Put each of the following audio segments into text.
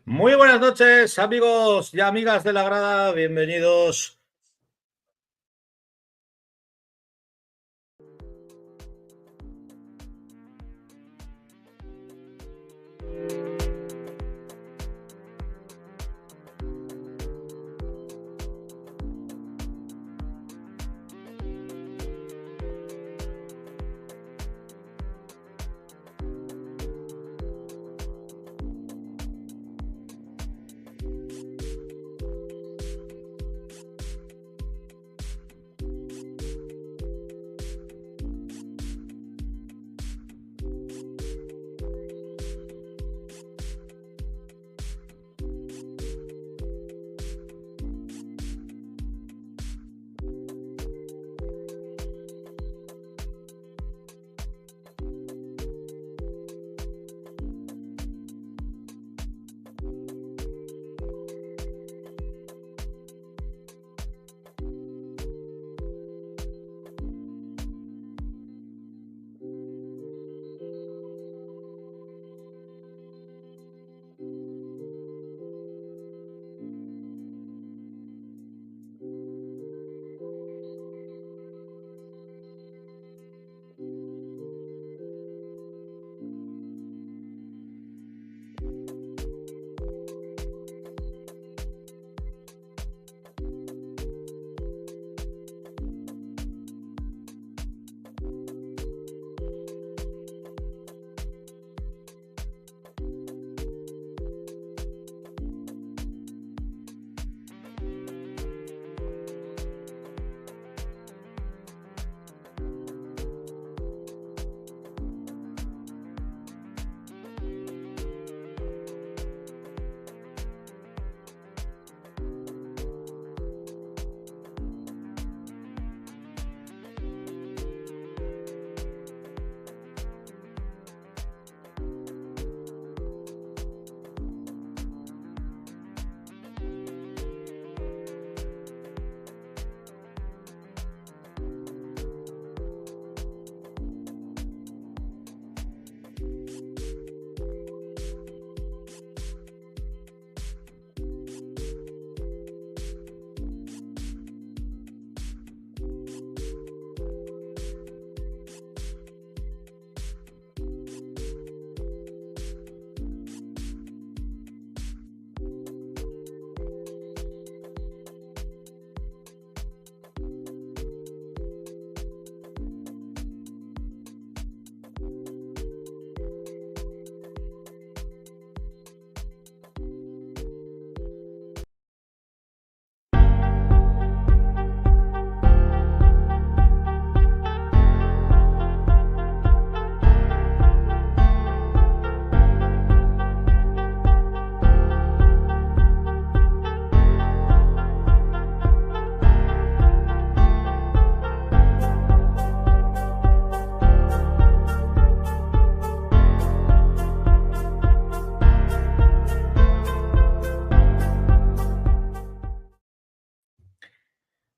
Muy buenas noches, amigos y amigas de la grada, bienvenidos.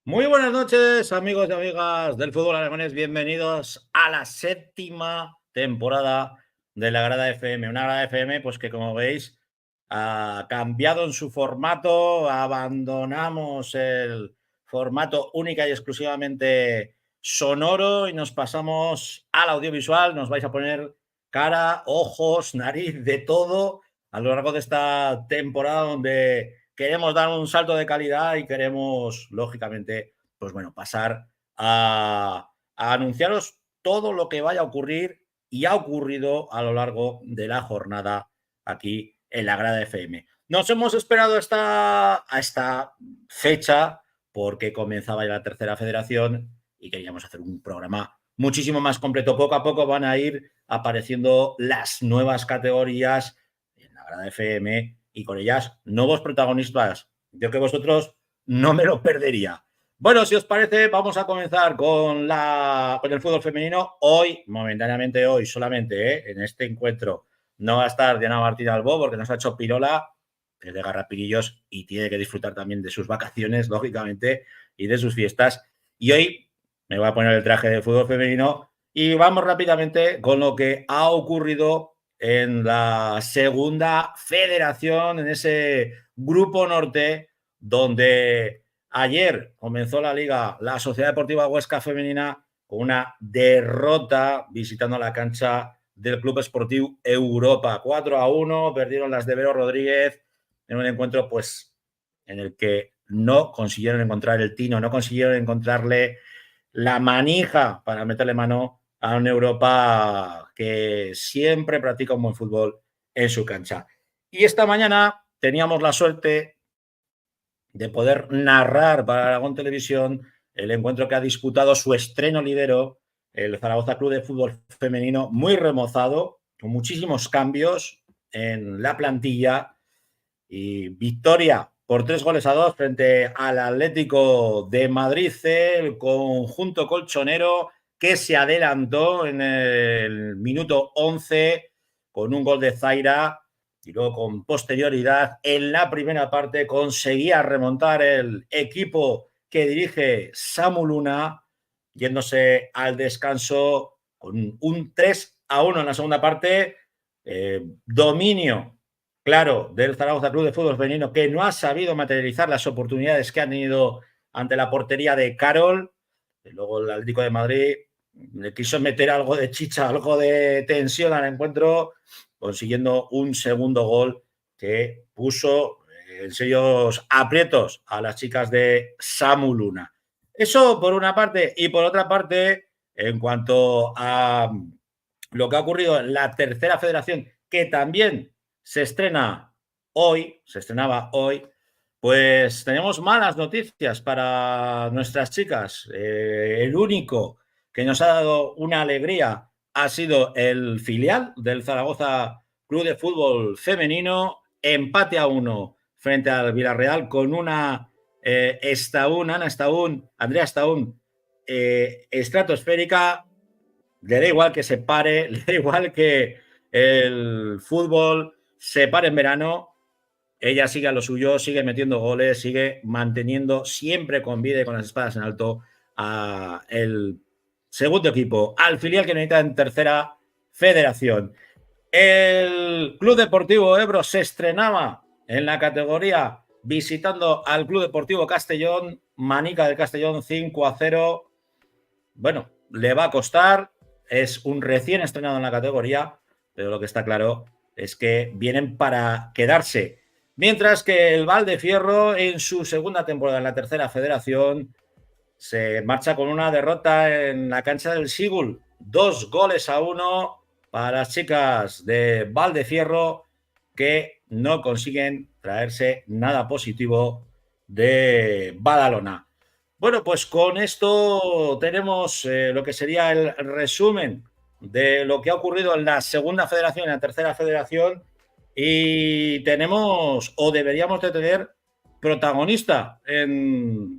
Muy buenas noches, amigos y amigas del fútbol alemanes. Bienvenidos a la 7ª temporada de la Grada FM. Una Grada FM, pues que como veis, ha cambiado en su formato. Abandonamos el formato única y exclusivamente sonoro y nos pasamos al audiovisual. Nos vais a poner cara, ojos, nariz, de todo a lo largo de esta temporada donde queremos dar un salto de calidad y queremos, lógicamente, pues bueno, pasar a anunciaros todo lo que vaya a ocurrir y ha ocurrido a lo largo de la jornada aquí en la Grada FM. Nos hemos esperado a esta fecha porque comenzaba ya la tercera federación y queríamos hacer un programa muchísimo más completo. Poco a poco van a ir apareciendo las nuevas categorías en la Grada FM y con ellas nuevos protagonistas. Yo que vosotros no me lo perdería. Bueno, si os parece, vamos a comenzar con el fútbol femenino. Hoy, momentáneamente hoy, solamente en este encuentro, no va a estar Diana Martín Albó porque nos ha hecho pirola, es de Garrapinillos y tiene que disfrutar también de sus vacaciones, lógicamente, y de sus fiestas. Y hoy me voy a poner el traje de fútbol femenino y vamos rápidamente con lo que ha ocurrido en la segunda federación, en ese grupo norte, donde ayer comenzó la liga, la Sociedad Deportiva Huesca Femenina, con una derrota visitando la cancha del Club Esportiu Europa. 4-1, perdieron las de Vero Rodríguez en un encuentro pues en el que no consiguieron encontrar el tino, no consiguieron encontrarle la manija para meterle mano a una Europa que siempre practica un buen fútbol en su cancha. Y esta mañana teníamos la suerte de poder narrar para Aragón Televisión el encuentro que ha disputado su estreno lidero, el Zaragoza Club de Fútbol Femenino, muy remozado, con muchísimos cambios en la plantilla y victoria por 3-2 frente al Atlético de Madrid, el conjunto colchonero que se adelantó en el minuto 11 con un gol de Zaira y luego con posterioridad en la primera parte conseguía remontar el equipo que dirige Samu Luna, yéndose al descanso con un 3-1 en la segunda parte, dominio claro del Zaragoza Club de Fútbol Femenino, que no ha sabido materializar las oportunidades que ha tenido ante la portería de Carol. Y luego el Atlético de Madrid le quiso meter algo de chicha, algo de tensión al encuentro, consiguiendo un segundo gol que puso en serios aprietos a las chicas de Samu Luna. Eso por una parte. Y por otra parte, en cuanto a lo que ha ocurrido en la tercera federación, que también se estrenaba hoy, pues tenemos malas noticias para nuestras chicas. El único que nos ha dado una alegría ha sido el filial del Zaragoza Club de Fútbol Femenino, empate a 1 frente al Villarreal con una Andrea Estaún, estratosférica. Le da igual que se pare, le da igual que el fútbol se pare en verano. Ella sigue a lo suyo, sigue metiendo goles, sigue manteniendo siempre con vida y con las espadas en alto a el segundo equipo, al filial que necesita en tercera federación. El Club Deportivo Ebro se estrenaba en la categoría visitando al Club Deportivo Castellón, Manica del Castellón 5-0. Bueno, le va a costar, es un recién estrenado en la categoría, pero lo que está claro es que vienen para quedarse. Mientras que el Valdefierro, en su segunda temporada en la tercera federación, se marcha con una derrota en la cancha del Sigul. 2-1 para las chicas de Valdefierro, que no consiguen traerse nada positivo de Badalona. Bueno, pues con esto tenemos lo que sería el resumen de lo que ha ocurrido en la segunda federación y en la tercera federación, y tenemos, o deberíamos de tener, protagonista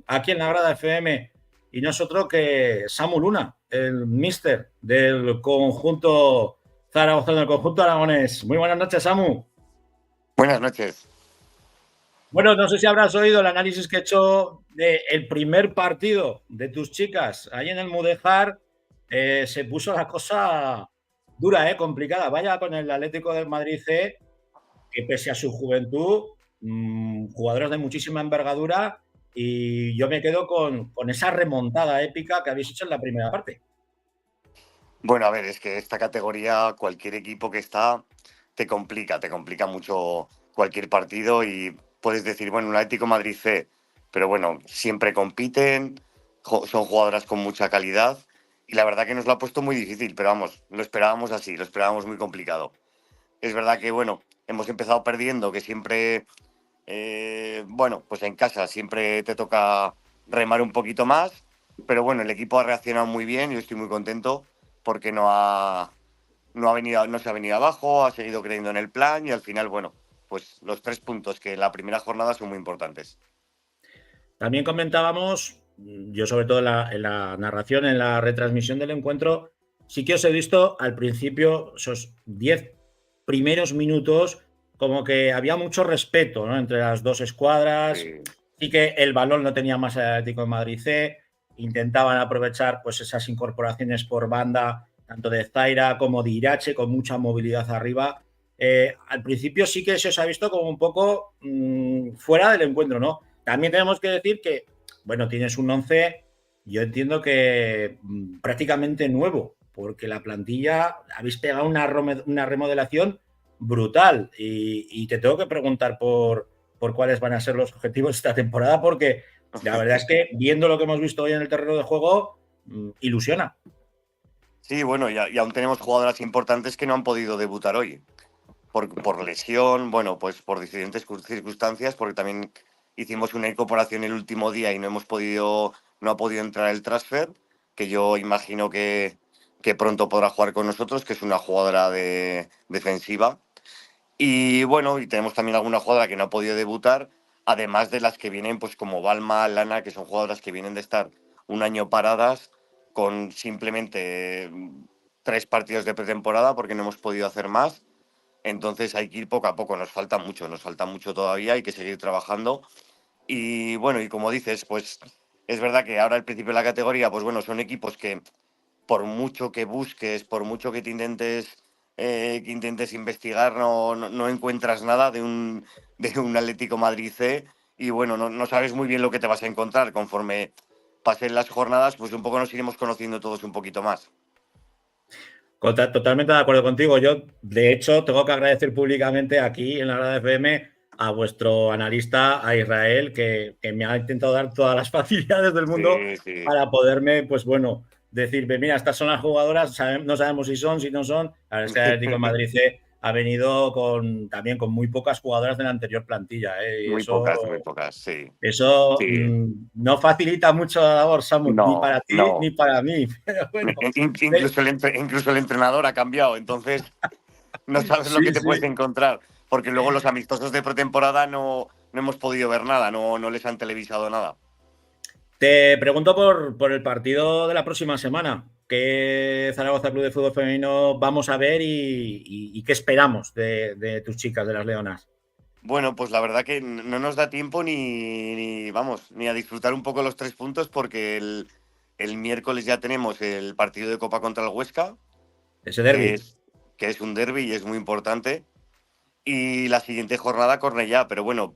aquí en la Grada FM, y no es otro que Samu Luna, el míster del conjunto zaragozano, del conjunto aragonés. Muy buenas noches, Samu. Buenas noches. Bueno, no sé si habrás oído el análisis que he hecho del primer partido de tus chicas ahí en el Mudéjar. Se puso la cosa dura, complicada. Vaya con el Atlético del Madrid C, que pese a su juventud, jugadores de muchísima envergadura, y yo me quedo con esa remontada épica que habéis hecho en la primera parte. Bueno, a ver, es que esta categoría, cualquier equipo que está, te complica mucho cualquier partido y puedes decir, bueno, un Atlético Madrid C, pero bueno, siempre compiten, son jugadoras con mucha calidad y la verdad que nos lo ha puesto muy difícil, pero vamos, lo esperábamos así, lo esperábamos muy complicado. Es verdad que, bueno, hemos empezado perdiendo, que siempre, bueno, pues en casa siempre te toca remar un poquito más, pero bueno, el equipo ha reaccionado muy bien y yo estoy muy contento porque no se ha venido abajo, ha seguido creyendo en el plan y al final, bueno, pues los 3 puntos que en la primera jornada son muy importantes. También comentábamos, yo sobre todo en la narración, en la retransmisión del encuentro, sí que os he visto al principio, esos 10 primeros minutos, como que había mucho respeto, ¿no?, entre las dos escuadras. Sí que el balón no tenía más Atlético de Madrid C, intentaban aprovechar pues esas incorporaciones por banda, tanto de Zaira como de Irache, con mucha movilidad arriba. Al principio sí que se os ha visto como un poco fuera del encuentro, ¿no? También tenemos que decir que, bueno, tienes un 11, yo entiendo que prácticamente nuevo, porque la plantilla habéis pegado una remodelación brutal y te tengo que preguntar por cuáles van a ser los objetivos de esta temporada, porque la verdad es que viendo lo que hemos visto hoy en el terreno de juego, ilusiona. Sí, bueno, y aún tenemos jugadoras importantes que no han podido debutar hoy. Por lesión, bueno, pues por diferentes circunstancias, porque también hicimos una incorporación el último día y no ha podido entrar el transfer, que yo imagino que pronto podrá jugar con nosotros, que es una jugadora defensiva. Y bueno, y tenemos también alguna jugadora que no ha podido debutar, además de las que vienen, pues como Balma, Lana, que son jugadoras que vienen de estar un año paradas con simplemente 3 partidos de pretemporada, porque no hemos podido hacer más. Entonces hay que ir poco a poco, nos falta mucho todavía, hay que seguir trabajando. Y bueno, y como dices, pues es verdad que ahora al principio de la categoría, pues bueno, son equipos que por mucho que busques, por mucho que intentes investigar, no encuentras nada de un Atlético Madrid C, y bueno, no sabes muy bien lo que te vas a encontrar. Conforme pasen las jornadas, pues un poco nos iremos conociendo todos un poquito más. Totalmente de acuerdo contigo. Yo, de hecho, tengo que agradecer públicamente aquí en la Grada FM a vuestro analista, a Israel, que me ha intentado dar todas las facilidades del mundo Sí, sí. para poderme, pues bueno, decirme, mira, estas son las jugadoras, no sabemos si son, si no son. La verdad es que el Atlético de Madrid ha venido también con muy pocas jugadoras de la anterior plantilla. Y Muy pocas, sí. eso Sí. no facilita mucho la labor, Samu, ni No, para ti ni no. para mí. Pero bueno, Incluso el entrenador ha cambiado, entonces no sabes lo sí, que te puedes sí. encontrar, porque luego los amistosos de pretemporada no hemos podido ver nada, no les han televisado nada. Te pregunto por el partido de la próxima semana. ¿Qué Zaragoza Club de Fútbol Femenino vamos a ver y qué esperamos de tus chicas, de las Leonas? Bueno, pues la verdad que no nos da tiempo vamos, ni a disfrutar un poco los 3 puntos, porque el miércoles ya tenemos el partido de Copa contra el Huesca, Ese que derbi. es, que es un derbi y es muy importante. Y la siguiente jornada Cornellá, pero bueno,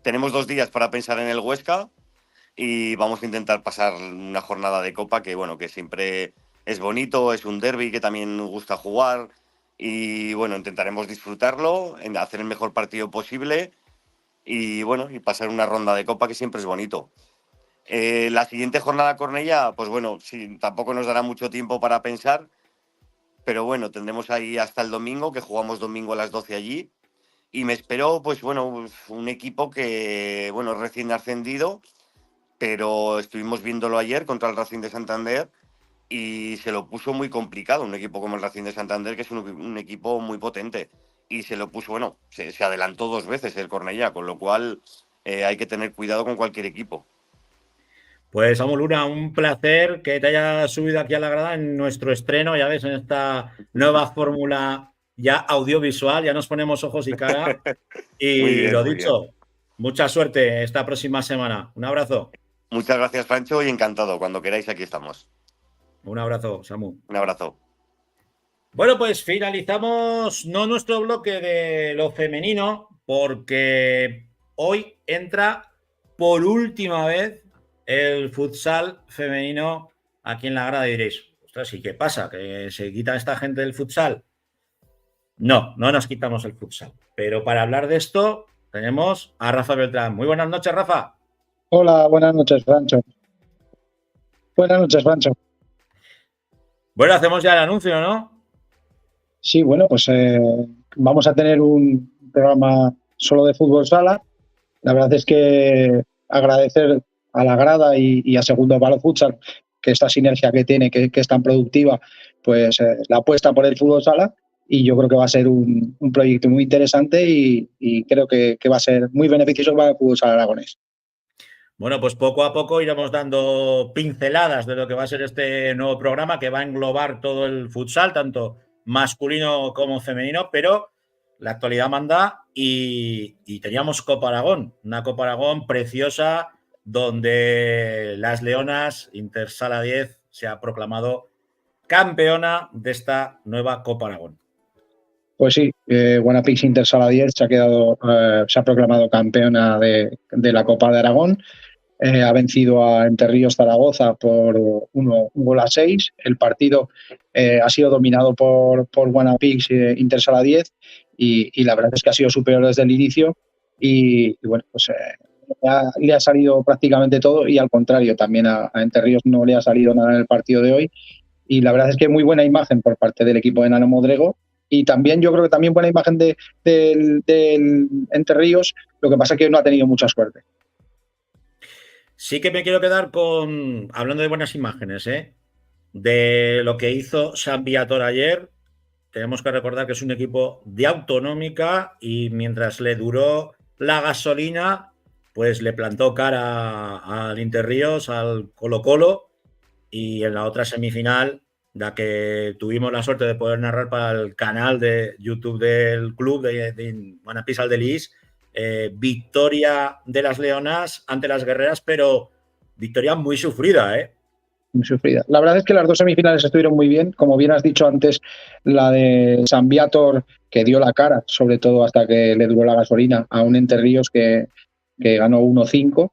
tenemos 2 días para pensar en el Huesca y vamos a intentar pasar una jornada de Copa que, bueno, que siempre es bonito, es un derbi que también nos gusta jugar, y bueno, intentaremos disfrutarlo, hacer el mejor partido posible y bueno, y pasar una ronda de Copa que siempre es bonito. La siguiente jornada Cornellá, pues bueno, sí, tampoco nos dará mucho tiempo para pensar, pero bueno, tendremos ahí hasta el domingo, que jugamos domingo a las 12 allí. Y me espero, pues bueno, un equipo que, bueno, recién ascendido, pero estuvimos viéndolo ayer contra el Racing de Santander y se lo puso muy complicado. Un equipo como el Racing de Santander, que es un equipo muy potente. Y se lo puso, bueno, se adelantó 2 veces el Cornellá, con lo cual hay que tener cuidado con cualquier equipo. Pues, Samu Luna, un placer que te hayas subido aquí a la grada en nuestro estreno, ya ves, en esta nueva fórmula ya audiovisual, ya nos ponemos ojos y cara. Muy Y bien, lo muy bien. dicho, mucha suerte esta próxima semana. Un abrazo. Muchas gracias, Pancho, y encantado. Cuando queráis, aquí estamos. Un abrazo, Samu. Un abrazo. Bueno, pues finalizamos no nuestro bloque de lo femenino, porque hoy entra por última vez el futsal femenino aquí en la grada. Y diréis, ostras, ¿y qué pasa? ¿Que se quita esta gente del futsal? No, no nos quitamos el futsal. Pero para hablar de esto tenemos a Rafa Beltrán. Muy buenas noches, Rafa. Hola, buenas noches, Francho. Buenas noches, Francho. Bueno, hacemos ya el anuncio, ¿no? Sí, bueno, pues vamos a tener un programa solo de fútbol sala. La verdad es que agradecer a la grada y a Segundo Palo Futsal que esta sinergia que tiene, que es tan productiva, pues la apuesta por el fútbol sala, y yo creo que va a ser un proyecto muy interesante y creo que va a ser muy beneficioso para el fútbol sala aragonés. Bueno, pues poco a poco iremos dando pinceladas de lo que va a ser este nuevo programa, que va a englobar todo el futsal, tanto masculino como femenino, pero la actualidad manda y teníamos Copa Aragón, una Copa Aragón preciosa, donde las Leonas, Intersala 10, se ha proclamado campeona de esta nueva Copa Aragón. Pues sí, Guanapix Intersala 10 se ha proclamado campeona de la Copa de Aragón. Ha vencido a Entre Ríos Zaragoza por 1-6. El partido ha sido dominado por Guanapix Intersala 10 y la verdad es que ha sido superior desde el inicio y bueno, pues le ha salido prácticamente todo y al contrario, también a Entre Ríos no le ha salido nada en el partido de hoy y la verdad es que muy buena imagen por parte del equipo de Nano Modrego y también yo creo que también buena imagen del Entre Ríos, lo que pasa es que no ha tenido mucha suerte. Sí que me quiero quedar hablando de buenas imágenes, de lo que hizo San Viator ayer. Tenemos que recordar que es un equipo de autonómica y mientras le duró la gasolina, pues le plantó cara al Interríos, al Colo-Colo, y en la otra semifinal, la que tuvimos la suerte de poder narrar para el canal de YouTube del club de Guanapix Aldelis, victoria de las Leonas ante las Guerreras, pero victoria muy sufrida, Muy sufrida. La verdad es que las dos semifinales estuvieron muy bien. Como bien has dicho antes, la de San Viator, que dio la cara, sobre todo hasta que le duró la gasolina, a un Entre Ríos que ganó 1-5.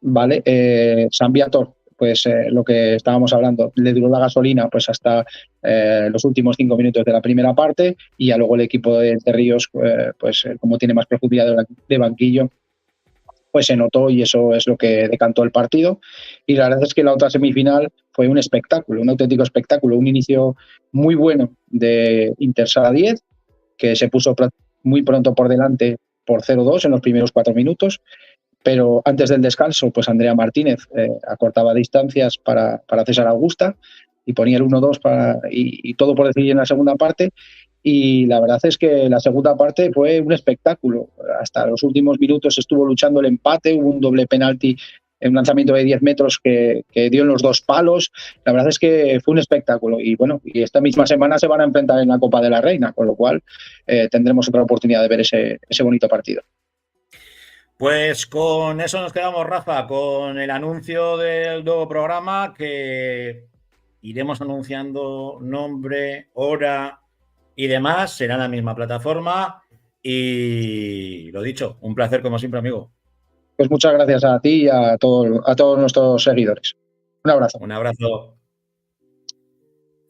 ¿Vale? San Viator, pues lo que estábamos hablando, le duró la gasolina pues hasta los últimos 5 minutos de la primera parte y ya luego el equipo de Entre Ríos, como tiene más profundidad de banquillo, pues se notó y eso es lo que decantó el partido. Y la verdad es que la otra semifinal fue un espectáculo, un auténtico espectáculo, un inicio muy bueno de Intersala 10, que se puso muy pronto por delante por 0-2 en los primeros 4 minutos, pero antes del descanso, pues Andrea Martínez acortaba distancias para César Augusta y ponía el 1-2 y todo por decidir en la segunda parte. Y la verdad es que la segunda parte fue un espectáculo. Hasta los últimos minutos estuvo luchando el empate, hubo un doble penalti en un lanzamiento de 10 metros que dio en los 2 palos. La verdad es que fue un espectáculo. Y bueno, y esta misma semana se van a enfrentar en la Copa de la Reina, con lo cual tendremos otra oportunidad de ver ese bonito partido. Pues con eso nos quedamos, Rafa, con el anuncio del nuevo programa, que iremos anunciando nombre, hora y demás. Será la misma plataforma. Y lo dicho, un placer como siempre, amigo. Pues muchas gracias a ti y a todos nuestros seguidores. Un abrazo. Un abrazo.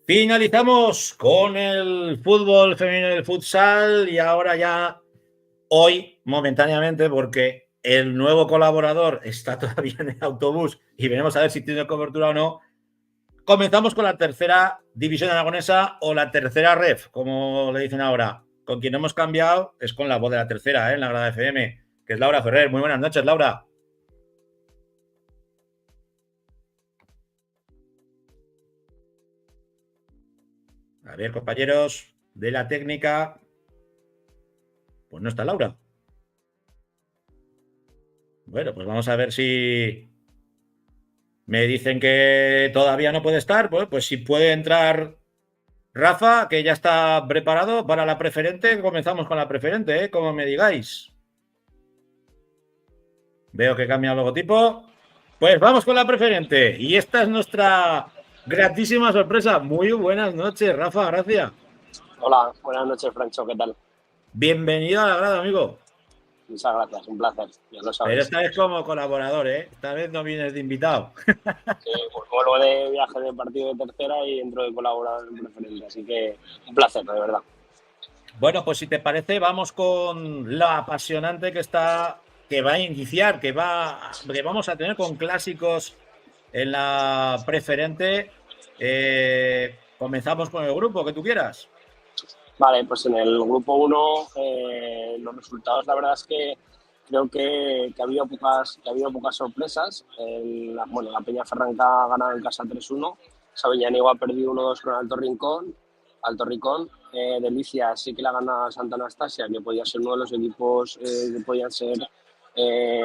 Finalizamos con el fútbol femenino del futsal y ahora ya hoy, momentáneamente, porque el nuevo colaborador está todavía en el autobús y veremos a ver si tiene cobertura o no, comenzamos con la tercera división aragonesa o la tercera ref, como le dicen ahora. Con quien hemos cambiado es con la voz de la tercera, en la grada FM, que es Laura Ferrer. Muy buenas noches, Laura. A ver, compañeros de la técnica. Pues no está Laura. Bueno, pues vamos a ver si me dicen que todavía no puede estar. Pues si puede entrar Rafa, que ya está preparado para la preferente. Comenzamos con la preferente, como me digáis. Veo que cambia el logotipo. Pues vamos con la preferente. Y esta es nuestra gratísima sorpresa. Muy buenas noches, Rafa, gracias. Hola, buenas noches, Francho, ¿qué tal? Bienvenido a la grada, amigo. Muchas gracias, un placer, ya lo sabes. Pero esta vez como colaborador, ¿eh? Esta vez no vienes de invitado. Sí, pues vuelvo de viaje de partido de tercera y entro de colaborador en preferente, así que un placer, de verdad. Bueno, pues si te parece, vamos con la apasionante que va a iniciar, que vamos a tener con clásicos en la preferente. Comenzamos con el grupo, que tú quieras. Vale, pues en el grupo 1 los resultados, la verdad es que creo que ha habido pocas sorpresas. La Peñaferranca ha ganado en casa 3-1, Sabiñánigo ha perdido 1-2 con Alto Rincón. Delicias sí que la gana Santa Anastasia, que podía ser uno de los equipos que podían ser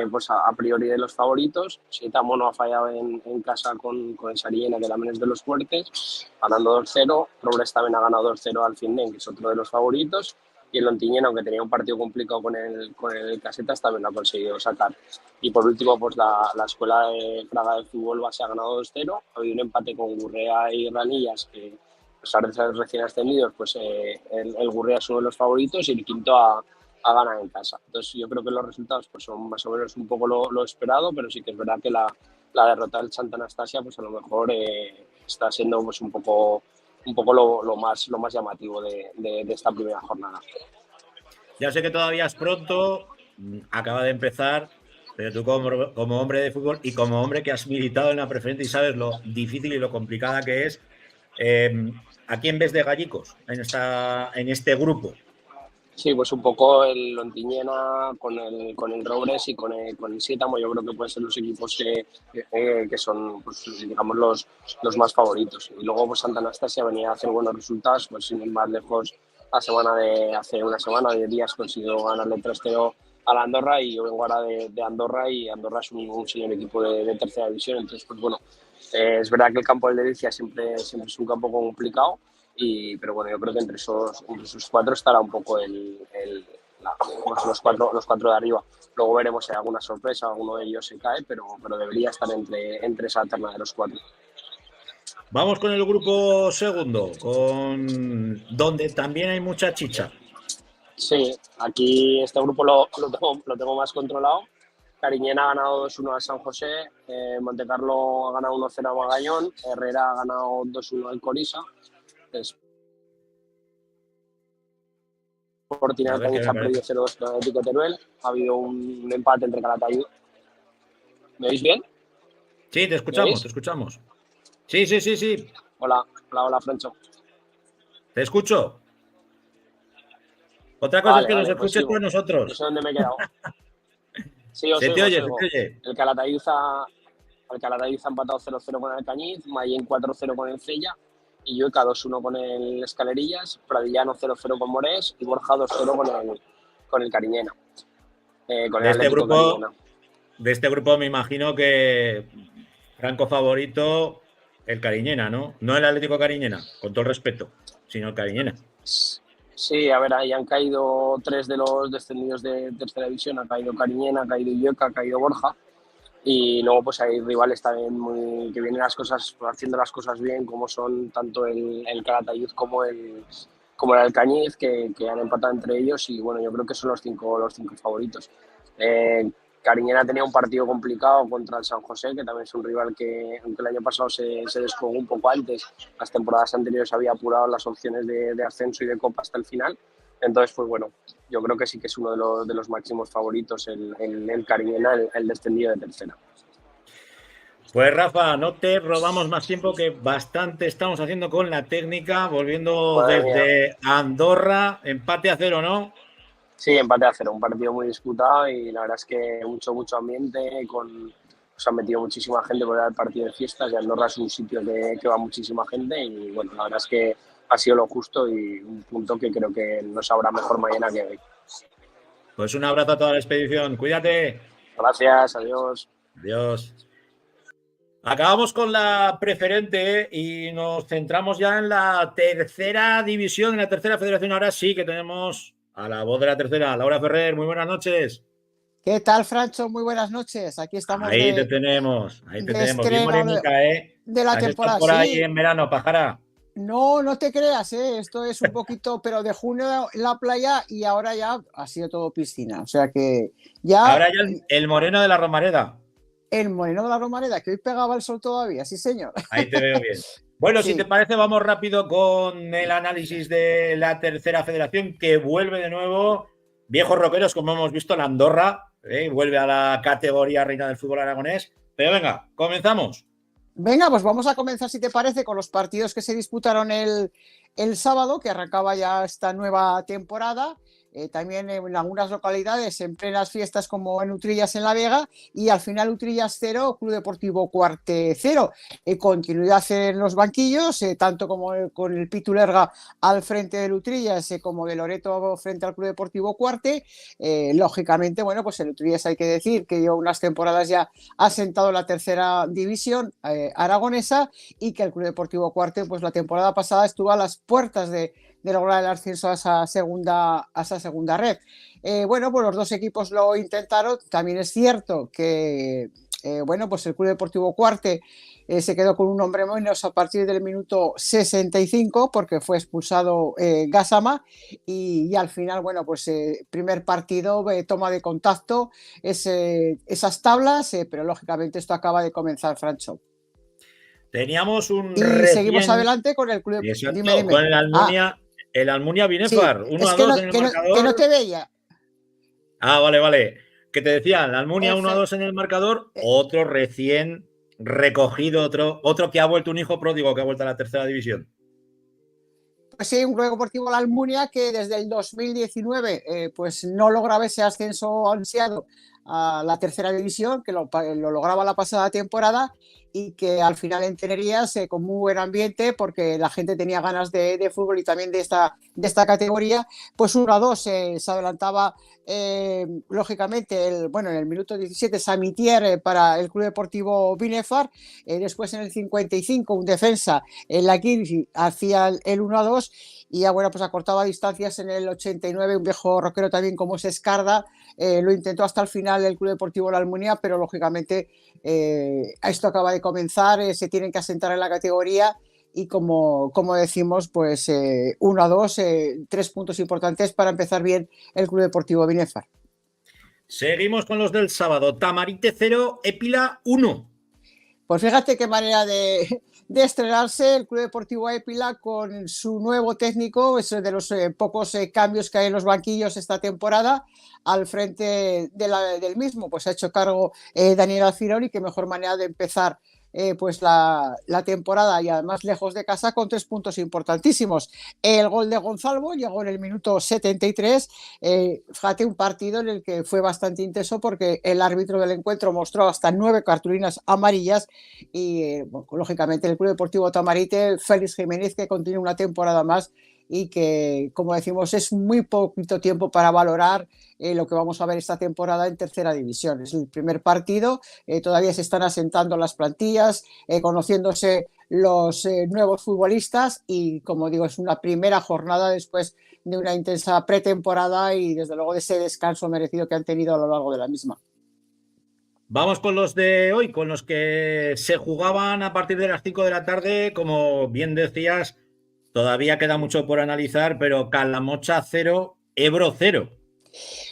pues a priori de los favoritos. Mono ha fallado en casa con el Sariena, que también es de los fuertes, ganando 2-0. Robles también ha ganado 2-0 al Finden, que es otro de los favoritos. y el Ontinyent, aunque tenía un partido complicado con el Casetas, también lo ha conseguido sacar. Y por último, pues la escuela de Fraga de fútbol base ha ganado 2-0, ha habido un empate con Gurrea y Ranillas, que a pesar de ser recién ascendidos, pues el Gurrea es uno de los favoritos y el quinto ha ganado en casa. Entonces yo creo que los resultados pues son más o menos un poco lo esperado, pero sí que es verdad que la derrota del Santa Anastasia pues a lo mejor está siendo pues un poco lo más llamativo de esta primera jornada. Ya sé que todavía es pronto, acaba de empezar, pero tú como hombre de fútbol y como hombre que has militado en la preferente y sabes lo difícil y lo complicada que es, ¿a quién ves de gallicos en este grupo? Sí, pues un poco el Ontinyent con el Robres y con el Sietamo, yo creo que pueden ser los equipos que son, pues, digamos, los más favoritos. Y luego pues Santa Anastasia venía a hacer buenos resultados, pues sin ir más lejos, hace una semana, 10 días, consiguió ganarle 3-0 a la Andorra, y yo vengo ahora de Andorra, y Andorra es un señor equipo de tercera división. Entonces, pues bueno, es verdad que el campo del Delicia siempre es un campo complicado, pero bueno, yo creo que entre esos cuatro estará un poco los cuatro de arriba. Luego veremos si hay alguna sorpresa, alguno de ellos se cae, pero debería estar entre esa terna de los cuatro. Vamos con el grupo segundo, donde también hay mucha chicha. Sí, aquí este grupo lo tengo más controlado. Cariñena ha ganado 2-1 al San José, Montecarlo ha ganado 1-0 a Magallón, Herrera ha ganado 2-1 al Corisa. Sporting Alcañiz ha perdido 0-2 con el Atlético Teruel. Ha habido un empate entre Calatayud. ¿Me oís bien? Sí, te escuchamos. Sí. Hola, Francho. Te escucho. Otra cosa es que nos escuches por nosotros. No sé dónde me he quedado. Sí, se te oye. El Calatayud ha empatado 0-0 con el Alcañiz, Mayén 4-0 con el Cella, Illueca 2-1 con el Escalerillas, Pradillano 0-0 con Morés y Borja 2-0 con el Cariñena. De este grupo me imagino que franco favorito el Cariñena, ¿no? No el Atlético Cariñena, con todo el respeto, sino el Cariñena. Sí, a ver, ahí han caído 3 de los descendidos de tercera división. Ha caído Cariñena, ha caído Illueca, ha caído Borja. Y luego pues hay rivales también que vienen haciendo las cosas bien, como son tanto el Calatayud como el Alcañiz, que han empatado entre ellos, y bueno, yo creo que son los cinco favoritos. Cariñena tenía un partido complicado contra el San José, que también es un rival que, aunque el año pasado se descolgó un poco antes, las temporadas anteriores había apurado las opciones de ascenso y de Copa hasta el final. Entonces, pues bueno, yo creo que sí que es uno de los máximos favoritos el Cariñena, el descendido de tercera. Pues Rafa, no te robamos más tiempo, que bastante estamos haciendo con la técnica, volviendo desde Andorra, empate a 0, ¿no? Sí, empate a 0, un partido muy disputado, y la verdad es que mucho ambiente, se han metido muchísima gente por el partido de fiestas, y Andorra es un sitio que va muchísima gente, y bueno, la verdad es que ha sido lo justo y un punto que creo que nos sabrá mejor mañana que hoy. Pues un abrazo a toda la expedición, cuídate. Gracias, adiós. Adiós. Acabamos con la preferente y nos centramos ya en la tercera división, en la tercera federación. Ahora sí que tenemos a la voz de la tercera, Laura Ferrer. Muy buenas noches. ¿Qué tal, Francho? Muy buenas noches. Aquí estamos. Ahí te tenemos. Bien morenica, ¿eh? De la temporada. Por ahí en verano, pájara. No te creas, ¿eh? Esto es un poquito, pero de junio en la playa, y ahora ya ha sido todo piscina. O sea que ya. Ahora ya el moreno de la Romareda. El moreno de la Romareda, que hoy pegaba el sol todavía, sí, señor. Ahí te veo bien. Bueno, sí. Si te parece, vamos rápido con el análisis de la tercera federación, que vuelve de nuevo. Viejos roqueros, como hemos visto, la Andorra, vuelve a la categoría reina del fútbol aragonés. Pero venga, comenzamos. Venga, pues vamos a comenzar, si te parece, con los partidos que se disputaron el sábado, que arrancaba ya esta nueva temporada. También en algunas localidades en plenas fiestas, como en Utrillas en La Vega, y al final Utrillas 0, Club Deportivo Cuarte 0. Continuidad en los banquillos, tanto como con el Pitu Lerga al frente del Utrillas, como de Loreto frente al Club Deportivo Cuarte. Lógicamente, bueno, pues el Utrillas, hay que decir que lleva unas temporadas ya asentado la tercera división aragonesa, y que el Club Deportivo Cuarte, pues la temporada pasada estuvo a las puertas de lograr el ascenso a esa segunda red. Bueno, pues los dos equipos lo intentaron. También es cierto que bueno, pues el Club Deportivo Cuarte se quedó con un hombre menos a partir del minuto 65 porque fue expulsado Gassama y al final, bueno, pues primer partido, toma de contacto, esas tablas, pero lógicamente esto acaba de comenzar, Francho. Teníamos un Y seguimos adelante con el Club. Exacto, Dime. con el Almunia Binefar, Sí, 1-2 en el marcador. Que no te veía. Vale. Que te decía, el Almunia 1-2 en el marcador, otro recién recogido, otro que ha vuelto un hijo pródigo, que ha vuelto a la tercera división. Pues sí, un Club Deportivo La Almunia que desde el 2019 pues no lograba ese ascenso ansiado a la tercera división, que lo lograba la pasada temporada y que al final en Tenerías con muy buen ambiente porque la gente tenía ganas de fútbol y también de esta categoría, pues 1-2 se adelantaba lógicamente en el minuto 17 Samitier para el Club Deportivo Binefar, después en el 55 un defensa en la Kirsi hacía el 1-2 y ya bueno, pues acortaba distancias en el 89, un viejo roquero también como es Escarda, lo intentó hasta el final el Club Deportivo La Almunia, pero lógicamente esto acaba de comenzar, se tienen que asentar en la categoría y como decimos, pues 1-2, 3 puntos importantes para empezar bien el Club Deportivo Binefar. Seguimos con los del sábado, Tamarite 0, Épila 1. Pues fíjate qué manera de estrenarse el Club Deportivo Épila con su nuevo técnico, es de los pocos cambios que hay en los banquillos esta temporada, al frente del mismo, pues ha hecho cargo Daniel Alfirón y qué mejor manera de empezar pues la temporada y además lejos de casa con 3 puntos importantísimos. El gol de Gonzalo llegó en el minuto 73, fíjate, un partido en el que fue bastante intenso porque el árbitro del encuentro mostró hasta 9 cartulinas amarillas y bueno, lógicamente el Club Deportivo Tamarite, Félix Jiménez, que continúa una temporada más y que, como decimos, es muy poquito tiempo para valorar lo que vamos a ver esta temporada en tercera división. Es el primer partido, todavía se están asentando las plantillas, conociéndose los nuevos futbolistas y, como digo, es una primera jornada después de una intensa pretemporada y, desde luego, de ese descanso merecido que han tenido a lo largo de la misma. Vamos con los de hoy, con los que se jugaban a partir de las 5 de la tarde, como bien decías. Todavía queda mucho por analizar, pero Calamocha 0, Ebro 0.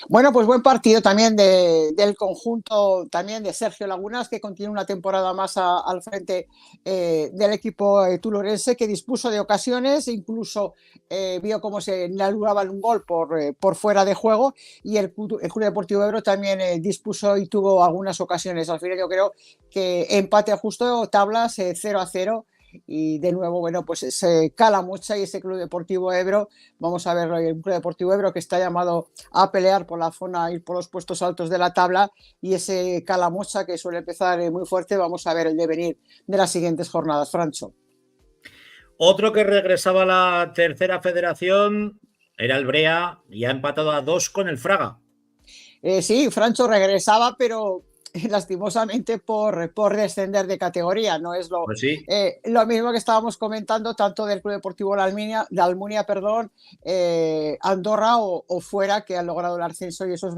Bueno, pues buen partido también del conjunto también de Sergio Lagunas, que continúa una temporada más al frente del equipo tulurense, que dispuso de ocasiones, incluso vio cómo se anulaba un gol por fuera de juego, y el Club Deportivo Ebro también dispuso y tuvo algunas ocasiones. Al final yo creo que empate justo, tablas 0-0. Y de nuevo, bueno, pues ese Calamocha y ese Club Deportivo Ebro, vamos a ver un Club Deportivo Ebro que está llamado a pelear por la zona y por los puestos altos de la tabla, y ese Calamocha que suele empezar muy fuerte. Vamos a ver el devenir de las siguientes jornadas, Francho. Otro que regresaba a la tercera federación era el Brea y ha empatado a 2 con el Fraga. Sí, Francho regresaba, pero lastimosamente por descender de categoría. No es pues sí. Lo mismo que estábamos comentando tanto del Club Deportivo de Almunia, Andorra o fuera, que han logrado el ascenso, y eso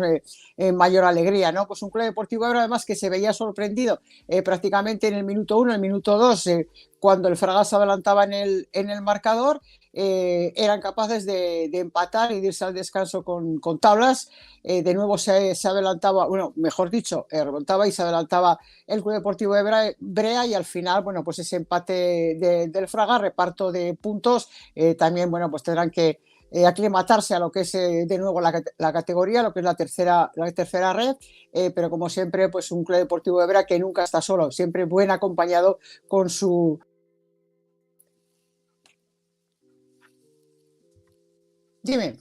es mayor alegría, ¿no? Pues un Club Deportivo Ebro además que se veía sorprendido prácticamente en el minuto 1, el minuto 2, cuando el Fraga se adelantaba en el marcador. Eran capaces de empatar y de irse al descanso con tablas. De nuevo se adelantaba, bueno, mejor dicho, remontaba y se adelantaba el Club Deportivo Brea, y al final, bueno, pues ese empate del Fraga, reparto de puntos, también, bueno, pues tendrán que aclimatarse a lo que es de nuevo la categoría, lo que es la tercera red, pero como siempre, pues un Club Deportivo Brea que nunca está solo, siempre buen acompañado con su... Dime.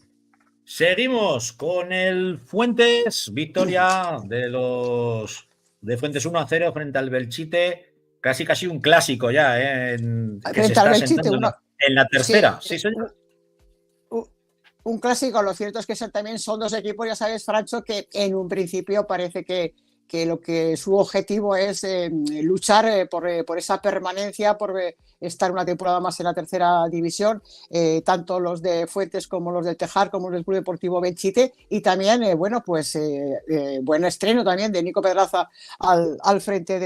Seguimos con el Fuentes, victoria de Fuentes 1-0 frente al Belchite, casi un clásico ya, que se está sentando en la tercera. Sí, un clásico. Lo cierto es que también son dos equipos, ya sabes, Francho, que en un principio parece que que lo que su objetivo es luchar por esa permanencia, por estar una temporada más en la tercera división, tanto los de Fuentes como los del Tejar, como los del Club Deportivo Belchite, y también, buen estreno también de Nico Pedraza al frente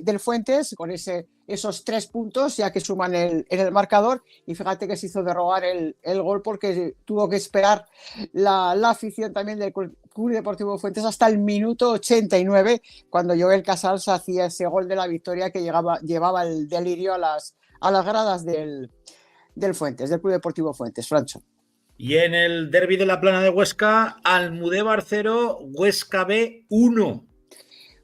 del Fuentes, con esos 3 puntos, ya que suman en el marcador, y fíjate que se hizo derrogar el gol porque tuvo que esperar la afición también del Club Deportivo Fuentes hasta el minuto 89, cuando Joel Casals hacía ese gol de la victoria que llevaba el delirio a las gradas del Fuentes, del Club Deportivo Fuentes, Francho. Y en el derbi de la Plana de Huesca, Almudévar 0, Huesca B 1.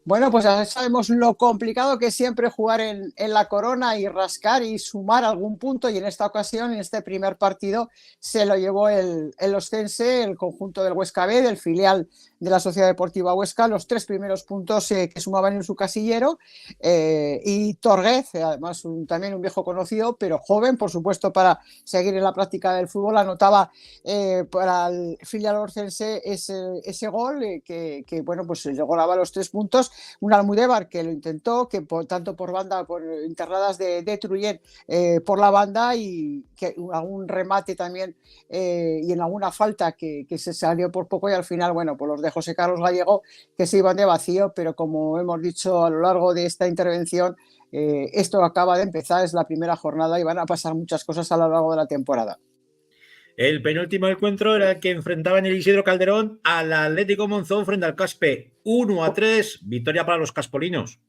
Bueno, pues ya sabemos lo complicado que es siempre jugar en la Corona y rascar y sumar algún punto, y en esta ocasión, en este primer partido, se lo llevó el Oscense, el conjunto del Huesca B, del filial de la Sociedad Deportiva Huesca, los 3 primeros puntos que sumaban en su casillero, y Torguez, además también un viejo conocido, pero joven, por supuesto, para seguir en la práctica del fútbol, anotaba para el filial oscense ese gol que bueno, pues le lograba los 3 puntos. Un Almudévar que lo intentó, que tanto por banda, por internadas de Truyen por la banda, y que algún remate también y en alguna falta que se salió por poco, y al final, bueno, por los de José Carlos Gallego, que se iban de vacío, pero como hemos dicho a lo largo de esta intervención, esto acaba de empezar, es la primera jornada y van a pasar muchas cosas a lo largo de la temporada. El penúltimo encuentro era el que enfrentaba en el Isidro Calderón al Atlético Monzón frente al Caspe. 1-3, victoria para los caspolinos.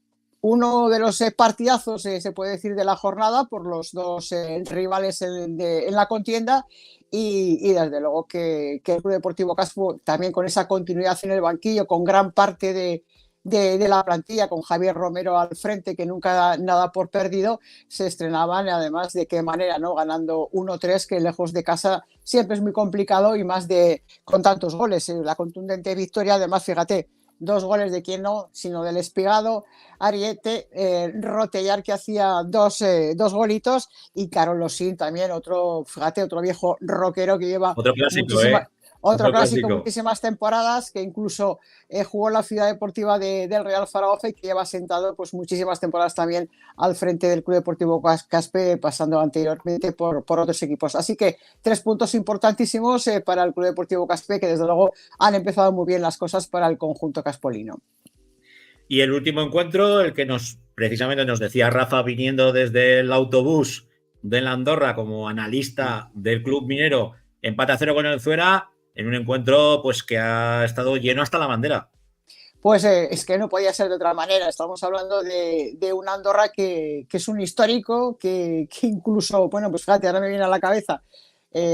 Uno de los partidazos, se puede decir, de la jornada por los dos rivales en la contienda, y desde luego que el Club Deportivo Caspo, también con esa continuidad en el banquillo, con gran parte de la plantilla, con Javier Romero al frente, que nunca da nada por perdido, se estrenaban, además de qué manera, ¿no? Ganando 1-3, que lejos de casa siempre es muy complicado, y más con tantos goles. La contundente victoria, además, fíjate, 2 goles de quién no, sino del Espigado, Ariete, Rotellar, que hacía 2 golitos, y Carol Losín también, otro viejo rockero que lleva otro clásico, otro clásico, muchísimas temporadas, que incluso jugó en la Ciudad Deportiva del Real Zaragoza, y que lleva sentado pues muchísimas temporadas también al frente del Club Deportivo Caspe, pasando anteriormente por otros equipos. Así que 3 puntos importantísimos para el Club Deportivo Caspe, que desde luego han empezado muy bien las cosas para el conjunto caspolino. Y el último encuentro, el que precisamente nos decía Rafa, viniendo desde el autobús de la Andorra como analista del club minero, empate a 0 con el Zuera, en un encuentro pues que ha estado lleno hasta la bandera. Pues es que no podía ser de otra manera. Estamos hablando de una Andorra que es un histórico, que incluso, bueno, pues fíjate, ahora me viene a la cabeza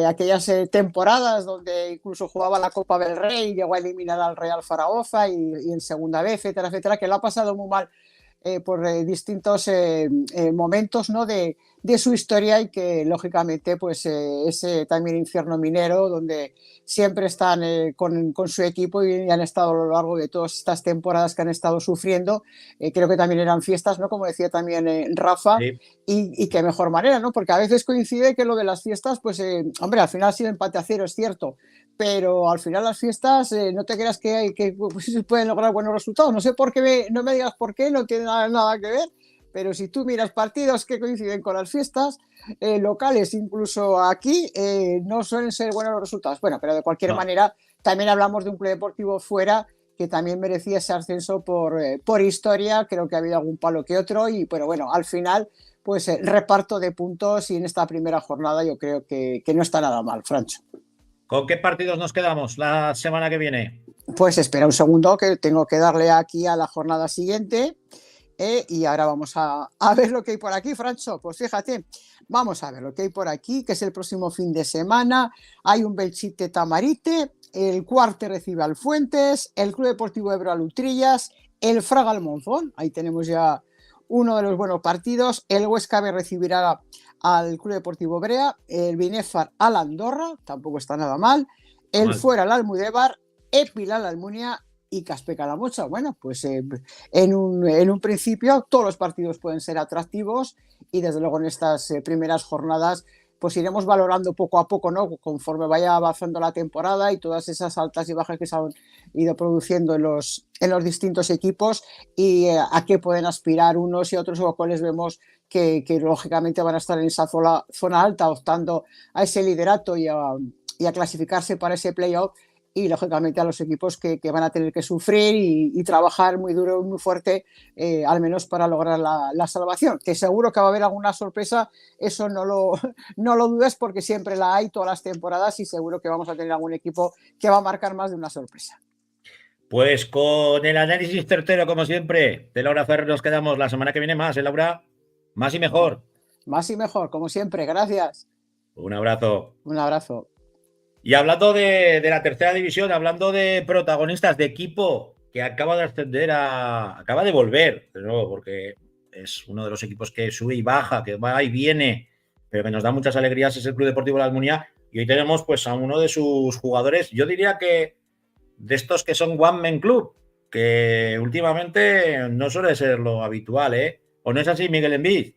aquellas temporadas donde incluso jugaba la Copa del Rey, llegó a eliminar al Real Zaragoza, y en segunda vez, etcétera, etcétera, que lo ha pasado muy mal por distintos momentos, ¿no? de su historia, y que lógicamente pues ese también infierno minero donde siempre están con su equipo, y han estado a lo largo de todas estas temporadas que han estado sufriendo. Creo que también eran fiestas, ¿no? Como decía también Rafa, sí. Y qué mejor manera, ¿no? Porque a veces coincide que lo de las fiestas, pues hombre, al final ha sido empate a 0, es cierto, pero al final las fiestas, no te creas que pues, se pueden lograr buenos resultados. No sé por qué, no me digas por qué, no tiene nada que ver, pero si tú miras partidos que coinciden con las fiestas locales, incluso aquí, no suelen ser buenos los resultados. Bueno, pero de cualquier manera, también hablamos de un Club Deportivo fuera que también merecía ese ascenso por historia. Creo que ha habido algún palo que otro, pero bueno, al final, pues reparto de puntos, y en esta primera jornada yo creo que no está nada mal, Francho. ¿Con qué partidos nos quedamos la semana que viene? Pues espera un segundo, que tengo que darle aquí a la jornada siguiente. Y ahora vamos a ver lo que hay por aquí, Francho. Pues fíjate, vamos a ver lo que hay por aquí, que es el próximo fin de semana. Hay un Belchite Tamarite, el Cuarte recibe al Fuentes, el Club Deportivo Ebro al Utrillas, el Fraga al Monzón. Ahí tenemos ya uno de los buenos partidos. El Huesca B recibirá al Club Deportivo Brea, el Binefar al Andorra, tampoco está nada mal, el Fuera al Almudévar, Epil al Almunia y Caspe Calamocha. Bueno, pues en un principio todos los partidos pueden ser atractivos, y desde luego en estas primeras jornadas pues iremos valorando poco a poco, ¿no? Conforme vaya avanzando la temporada y todas esas altas y bajas que se han ido produciendo en los distintos equipos y a qué pueden aspirar unos y otros, o cuáles vemos que lógicamente van a estar en esa zona alta, optando a ese liderato y a clasificarse para ese playoff, y lógicamente a los equipos que van a tener que sufrir y trabajar muy duro y muy fuerte, al menos para lograr la salvación, que seguro que va a haber alguna sorpresa, eso no lo dudes, porque siempre la hay todas las temporadas y seguro que vamos a tener algún equipo que va a marcar más de una sorpresa. Pues con el análisis certero, como siempre, de Laura Ferrer nos quedamos. La semana que viene más, Laura? Más y mejor. Más y mejor, como siempre. Gracias. Un abrazo. Un abrazo. Y hablando de la tercera división, hablando de protagonistas de equipo que acaba de ascender acaba de volver de nuevo, porque es uno de los equipos que sube y baja, que va y viene, pero que nos da muchas alegrías, es el Club Deportivo La Almunia. Y hoy tenemos pues a uno de sus jugadores, yo diría que de estos que son One Man Club, que últimamente no suele ser lo habitual, ¿eh? ¿O no es así, Miguel Envid?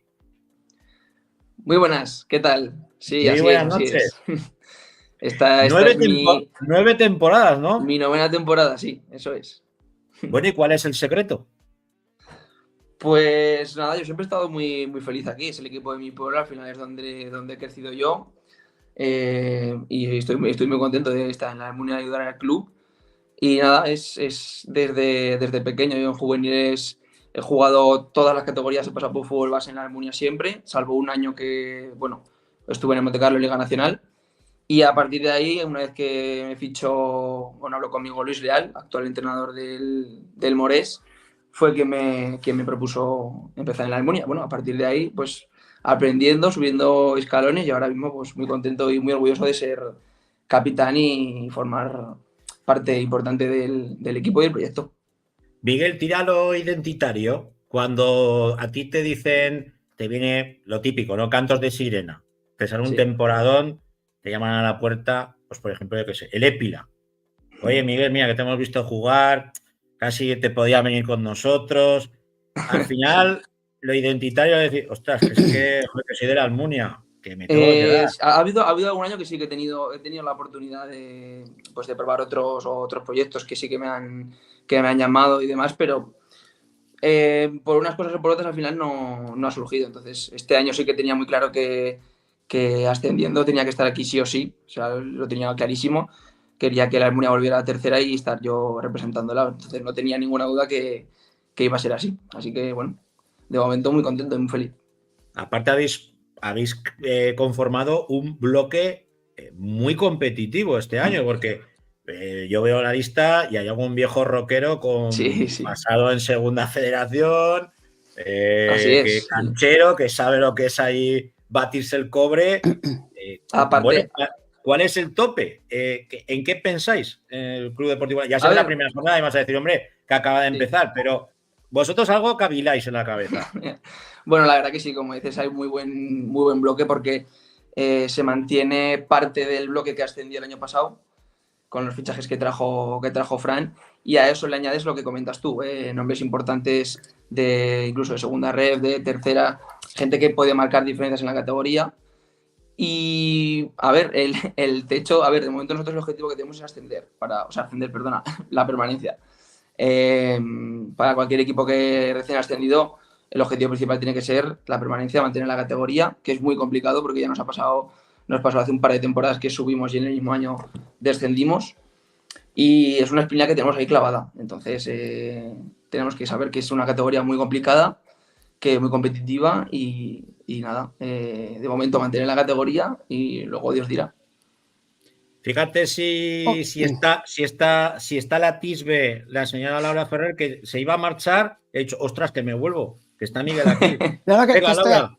Muy buenas, ¿qué tal? Sí, Muy buenas noches. Esta es 9 temporadas, ¿no? Mi 9ª temporada, sí, eso es. Bueno, ¿y cuál es el secreto? Pues nada, yo siempre he estado muy, muy feliz aquí. Es el equipo de mi pueblo, al final es donde he crecido yo. Y estoy muy contento de estar en la Almunia y ayudar al club. Y nada, es desde pequeño. Yo en juveniles he jugado todas las categorías, he pasado por fútbol base en la Almunia siempre, salvo un año que, bueno, estuve en el Monte Carlo Liga Nacional. Y a partir de ahí, una vez que me fichó, bueno, habló conmigo Luis Leal, actual entrenador del Morés, fue quien me propuso empezar en la Almunia. Bueno, a partir de ahí, pues aprendiendo, subiendo escalones, y ahora mismo pues muy contento y muy orgulloso de ser capitán y formar parte importante del equipo y del proyecto. Miguel, tira lo identitario. Cuando a ti te dicen, te viene lo típico, ¿no? Cantos de sirena, te sale un temporadón, te llaman a la puerta, pues por ejemplo, yo qué sé, el Épila. Oye, Miguel, mira, que te hemos visto jugar, casi te podía venir con nosotros. Al final, lo identitario es decir, ostras, es que soy de la Almunia, que me tengo que quedar. Ha habido algún año que sí que he tenido la oportunidad de probar otros proyectos que sí que me han llamado y demás, pero por unas cosas o por otras al final no ha surgido. Entonces, este año sí que tenía muy claro que ascendiendo tenía que estar aquí sí o sí, o sea, lo tenía clarísimo. Quería que la Almunia volviera a la tercera y estar yo representándola. Entonces no tenía ninguna duda que iba a ser así. Así que, bueno, de momento muy contento y muy feliz. Aparte habéis conformado un bloque muy competitivo este año, porque yo veo la lista y hay algún viejo rockero con pasado en Segunda Federación, que canchero, que sabe lo que es ahí batirse el cobre. Aparte, bueno, ¿cuál es el tope? ¿En qué pensáis el Club Deportivo? Ya sabes la primera jornada y vas a decir, hombre, que acaba de empezar, pero vosotros algo caviláis en la cabeza. Bueno, la verdad que sí, como dices, hay muy buen bloque, porque se mantiene parte del bloque que ascendió el año pasado con los fichajes que trajo Fran, y a eso le añades lo que comentas tú, nombres importantes incluso de segunda red, de tercera, gente que puede marcar diferencias en la categoría. Y a ver, el techo, a ver, de momento nosotros el objetivo que tenemos es ascender, la permanencia. Para cualquier equipo que recién ha ascendido, el objetivo principal tiene que ser la permanencia, mantener la categoría, que es muy complicado porque ya nos pasó hace un par de temporadas que subimos y en el mismo año descendimos, y es una espina que tenemos ahí clavada. Entonces tenemos que saber que es una categoría muy complicada, que es muy competitiva, y nada, de momento mantener la categoría y luego Dios dirá. Fíjate si está la Tisbe, la señora Laura Ferrer, que se iba a marchar, he dicho, ostras, que me vuelvo, que está Miguel aquí. Venga, Laura.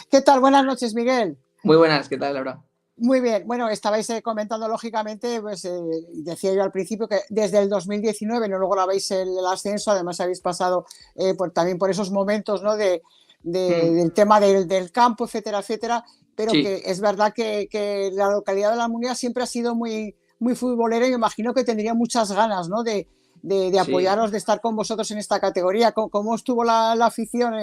¿Qué tal? Buenas noches, Miguel. Muy buenas, ¿qué tal, Laura? Muy bien, bueno, estabais comentando lógicamente, pues decía yo al principio que desde el 2019 no lograbais el ascenso, además habéis pasado también por esos momentos, ¿no? del tema del campo, etcétera, etcétera, pero sí, que es verdad que la localidad de La Almunia siempre ha sido muy, muy futbolera, y me imagino que tendría muchas ganas, ¿no? de apoyaros, de estar con vosotros en esta categoría. ¿Cómo estuvo la afición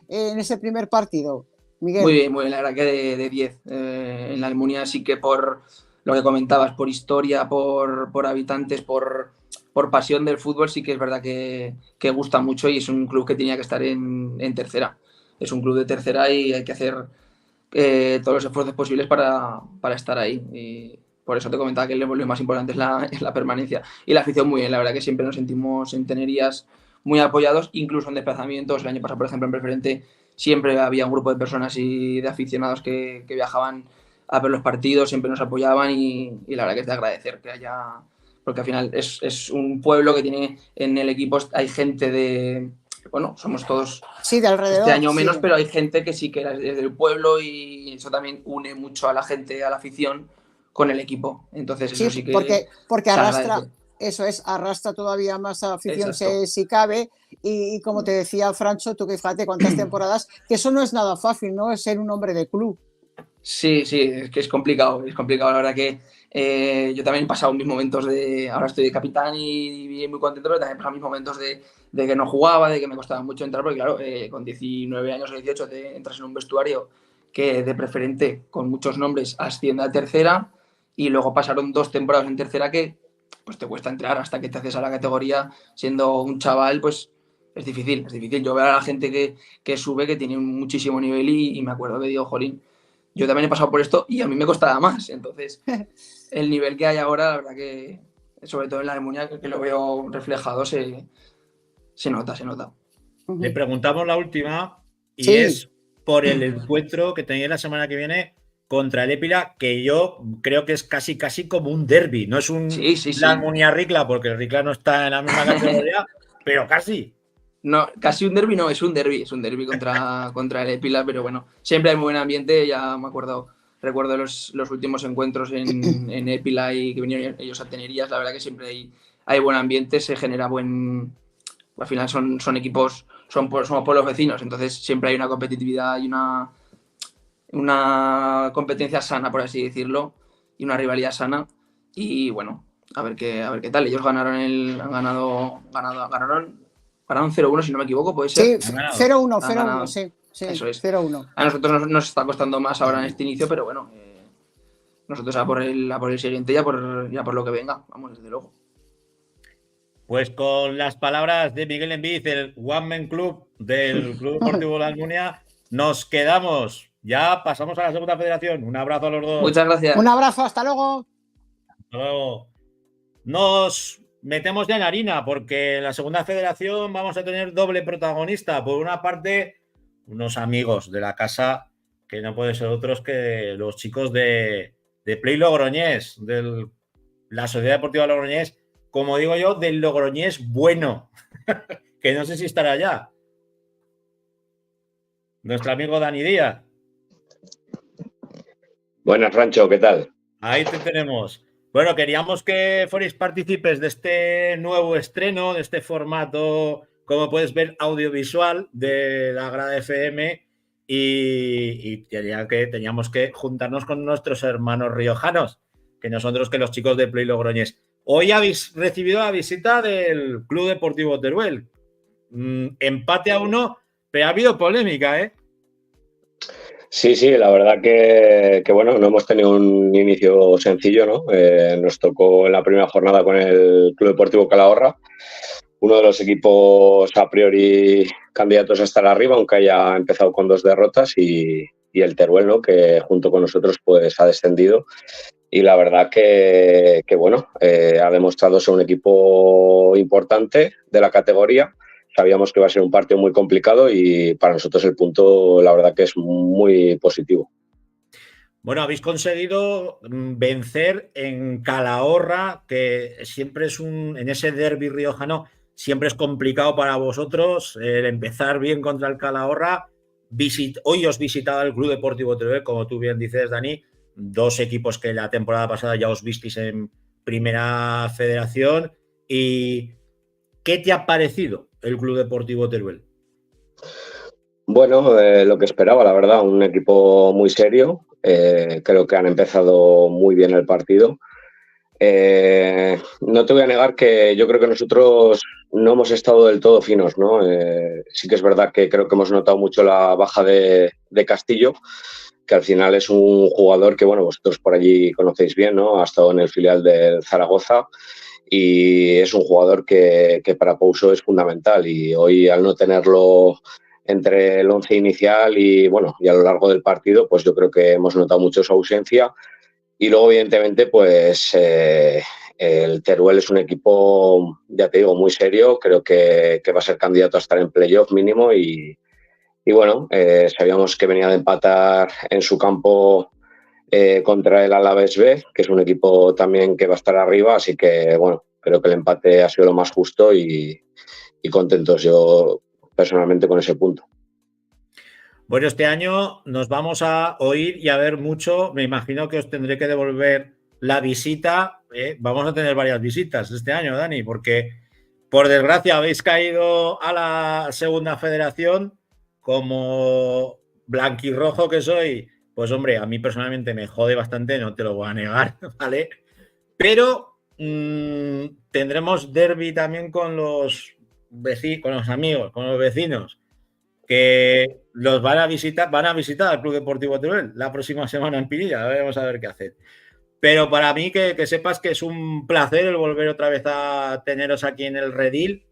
en ese primer partido? Miguel. Muy bien, la verdad que de 10. En la Almunia sí que por lo que comentabas, por historia, por habitantes, por pasión del fútbol, sí que es verdad que gusta mucho y es un club que tenía que estar en tercera. Es un club de tercera y hay que hacer todos los esfuerzos posibles para estar ahí. Y por eso te comentaba que lo más importante es la permanencia. Y la afición muy bien, la verdad que siempre nos sentimos en Tenerías muy apoyados, incluso en desplazamientos. El año pasado, por ejemplo, en Preferente siempre había un grupo de personas y de aficionados que viajaban a ver los partidos, siempre nos apoyaban y la verdad que es de agradecer que haya, porque al final es un pueblo que tiene en el equipo, hay gente de, bueno, somos todos sí, de alrededor, este año menos, sí. pero hay gente que sí que es del pueblo y eso también une mucho a la gente, a la afición con el equipo. Entonces eso sí que porque arrastra, agradece. eso es, arrastra todavía más afición Exacto. si cabe y como te decía Francho, tú que fíjate cuántas temporadas, que eso no es nada fácil, ¿no? Es ser un hombre de club. Sí, es que es complicado, la verdad que yo también he pasado mis momentos ahora estoy de capitán y muy contento, pero también he pasado mis momentos de que no jugaba, de que me costaba mucho entrar, porque claro, con 19 años o 18 te entras en un vestuario que de Preferente, con muchos nombres, asciende a tercera y luego pasaron 2 temporadas en tercera que pues te cuesta entrar hasta que te haces a la categoría siendo un chaval, pues es difícil. Yo veo a la gente que sube, que tiene muchísimo nivel y me acuerdo que digo, jolín, yo también he pasado por esto y a mí me costaba más. Entonces, el nivel que hay ahora, la verdad que, sobre todo en la Almunia, que lo veo reflejado, se nota. Le preguntamos la última y Sí. es por el encuentro que tenéis la semana que viene contra el Épila, que yo creo que es casi como un derbi. No es un la Almunia-Ricla, porque el Ricla no está en la misma categoría, pero casi. No, casi un derbi no, es un derbi contra el Épila, pero bueno, siempre hay muy buen ambiente, ya me acuerdo, recuerdo los últimos encuentros en Épila y que vinieron ellos a Tenerías, la verdad que siempre hay buen ambiente, se genera buen... Al final son equipos, somos pueblos vecinos, entonces siempre hay una competitividad y una competencia sana, por así decirlo, y una rivalidad sana, y bueno, a ver qué tal, ellos ganaron 0-1, si no me equivoco, puede ser. Sí, 0-1, sí. Eso es. 0-1. A nosotros nos está costando más ahora en este inicio, pero bueno, nosotros a por el siguiente, ya por lo que venga, vamos, desde luego. Pues con las palabras de Miguel Enviz, el One Man Club del Club Deportivo La Almunia, nos quedamos. Ya pasamos a la segunda federación. Un abrazo a los dos. Muchas gracias. Un abrazo, hasta luego. Hasta luego. Nos metemos ya en harina porque en la segunda federación vamos a tener doble protagonista. Por una parte, unos amigos de la casa que no pueden ser otros que los chicos de Play Logroñés, de la Sociedad Deportiva Logroñés, como digo yo, del Logroñés bueno, que no sé si estará allá. Nuestro amigo Dani Díaz. Buenas, Rancho, ¿qué tal? Ahí te tenemos. Bueno, queríamos que fuerais partícipes de este nuevo estreno, de este formato, como puedes ver, audiovisual de la Grada FM y teníamos que juntarnos con nuestros hermanos riojanos, que nosotros que los chicos de Play Logroñés. Hoy habéis recibido la visita del Club Deportivo Teruel. Empate a 1, pero ha habido polémica, ¿eh? Sí, la verdad que bueno, no hemos tenido un inicio sencillo, ¿no? Nos tocó en la primera jornada con el Club Deportivo Calahorra, uno de los equipos a priori candidatos a estar arriba, aunque haya empezado con 2 derrotas, y el Teruel, ¿no? Que junto con nosotros pues ha descendido. Y la verdad que bueno, ha demostrado ser un equipo importante de la categoría. Sabíamos que iba a ser un partido muy complicado y para nosotros el punto, la verdad que es muy positivo. Bueno, habéis conseguido vencer en Calahorra, que siempre es en ese derbi riojano, siempre es complicado para vosotros el empezar bien contra el Calahorra. Hoy os visitaba el Club Deportivo Teruel, como tú bien dices, Dani, 2 equipos que la temporada pasada ya os visteis en Primera Federación. ¿Y qué te ha parecido el Club Deportivo Teruel? Bueno, lo que esperaba, la verdad, un equipo muy serio. Creo que han empezado muy bien el partido. No te voy a negar que yo creo que nosotros no hemos estado del todo finos, ¿no? Sí que es verdad que creo que hemos notado mucho la baja de Castillo, que al final es un jugador que, bueno, vosotros por allí conocéis bien, ¿no? Ha estado en el filial del Zaragoza y es un jugador que para Pouso es fundamental, y hoy, al no tenerlo entre el once inicial y, bueno, y a lo largo del partido, pues yo creo que hemos notado mucho su ausencia. Y luego, evidentemente, pues el Teruel es un equipo, ya te digo, muy serio. Creo que va a ser candidato a estar en playoff mínimo, y bueno, sabíamos que venía de empatar en su campo contra el Alavés B, que es un equipo también que va a estar arriba, así que bueno, creo que el empate ha sido lo más justo, y contentos yo personalmente con ese punto. Bueno, este año nos vamos a oír y a ver mucho. Me imagino que os tendré que devolver la visita. Vamos a tener varias visitas este año, Dani, porque por desgracia habéis caído a la segunda federación. Como blanquirrojo que soy, pues hombre, a mí personalmente me jode bastante, no te lo voy a negar, ¿vale? Pero tendremos derbi también con los con los amigos, con los vecinos, que los van a visitar al Club Deportivo Teruel la próxima semana en Pinilla. Vamos a ver qué hacen. Pero para mí que sepas que es un placer el volver otra vez a teneros aquí en el redil,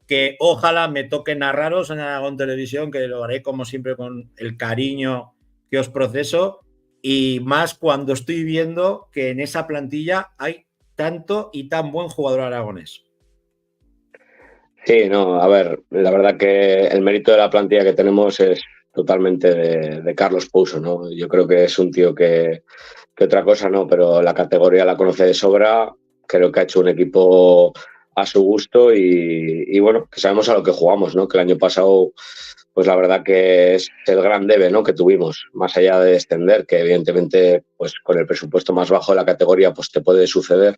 que ojalá me toque narraros en Aragón Televisión, que lo haré como siempre con el cariño que os proceso, y más cuando estoy viendo que en esa plantilla hay tanto y tan buen jugador aragonés. Sí, no, a ver, la verdad que el mérito de la plantilla que tenemos es totalmente de Carlos Pouso, ¿no? Yo creo que es un tío que otra cosa no, pero la categoría la conoce de sobra. Creo que ha hecho un equipo a su gusto, y bueno, que sabemos a lo que jugamos, ¿no? Que el año pasado, pues la verdad que es el gran debe, ¿no?, que tuvimos, más allá de descender, que evidentemente, pues con el presupuesto más bajo de la categoría, pues te puede suceder.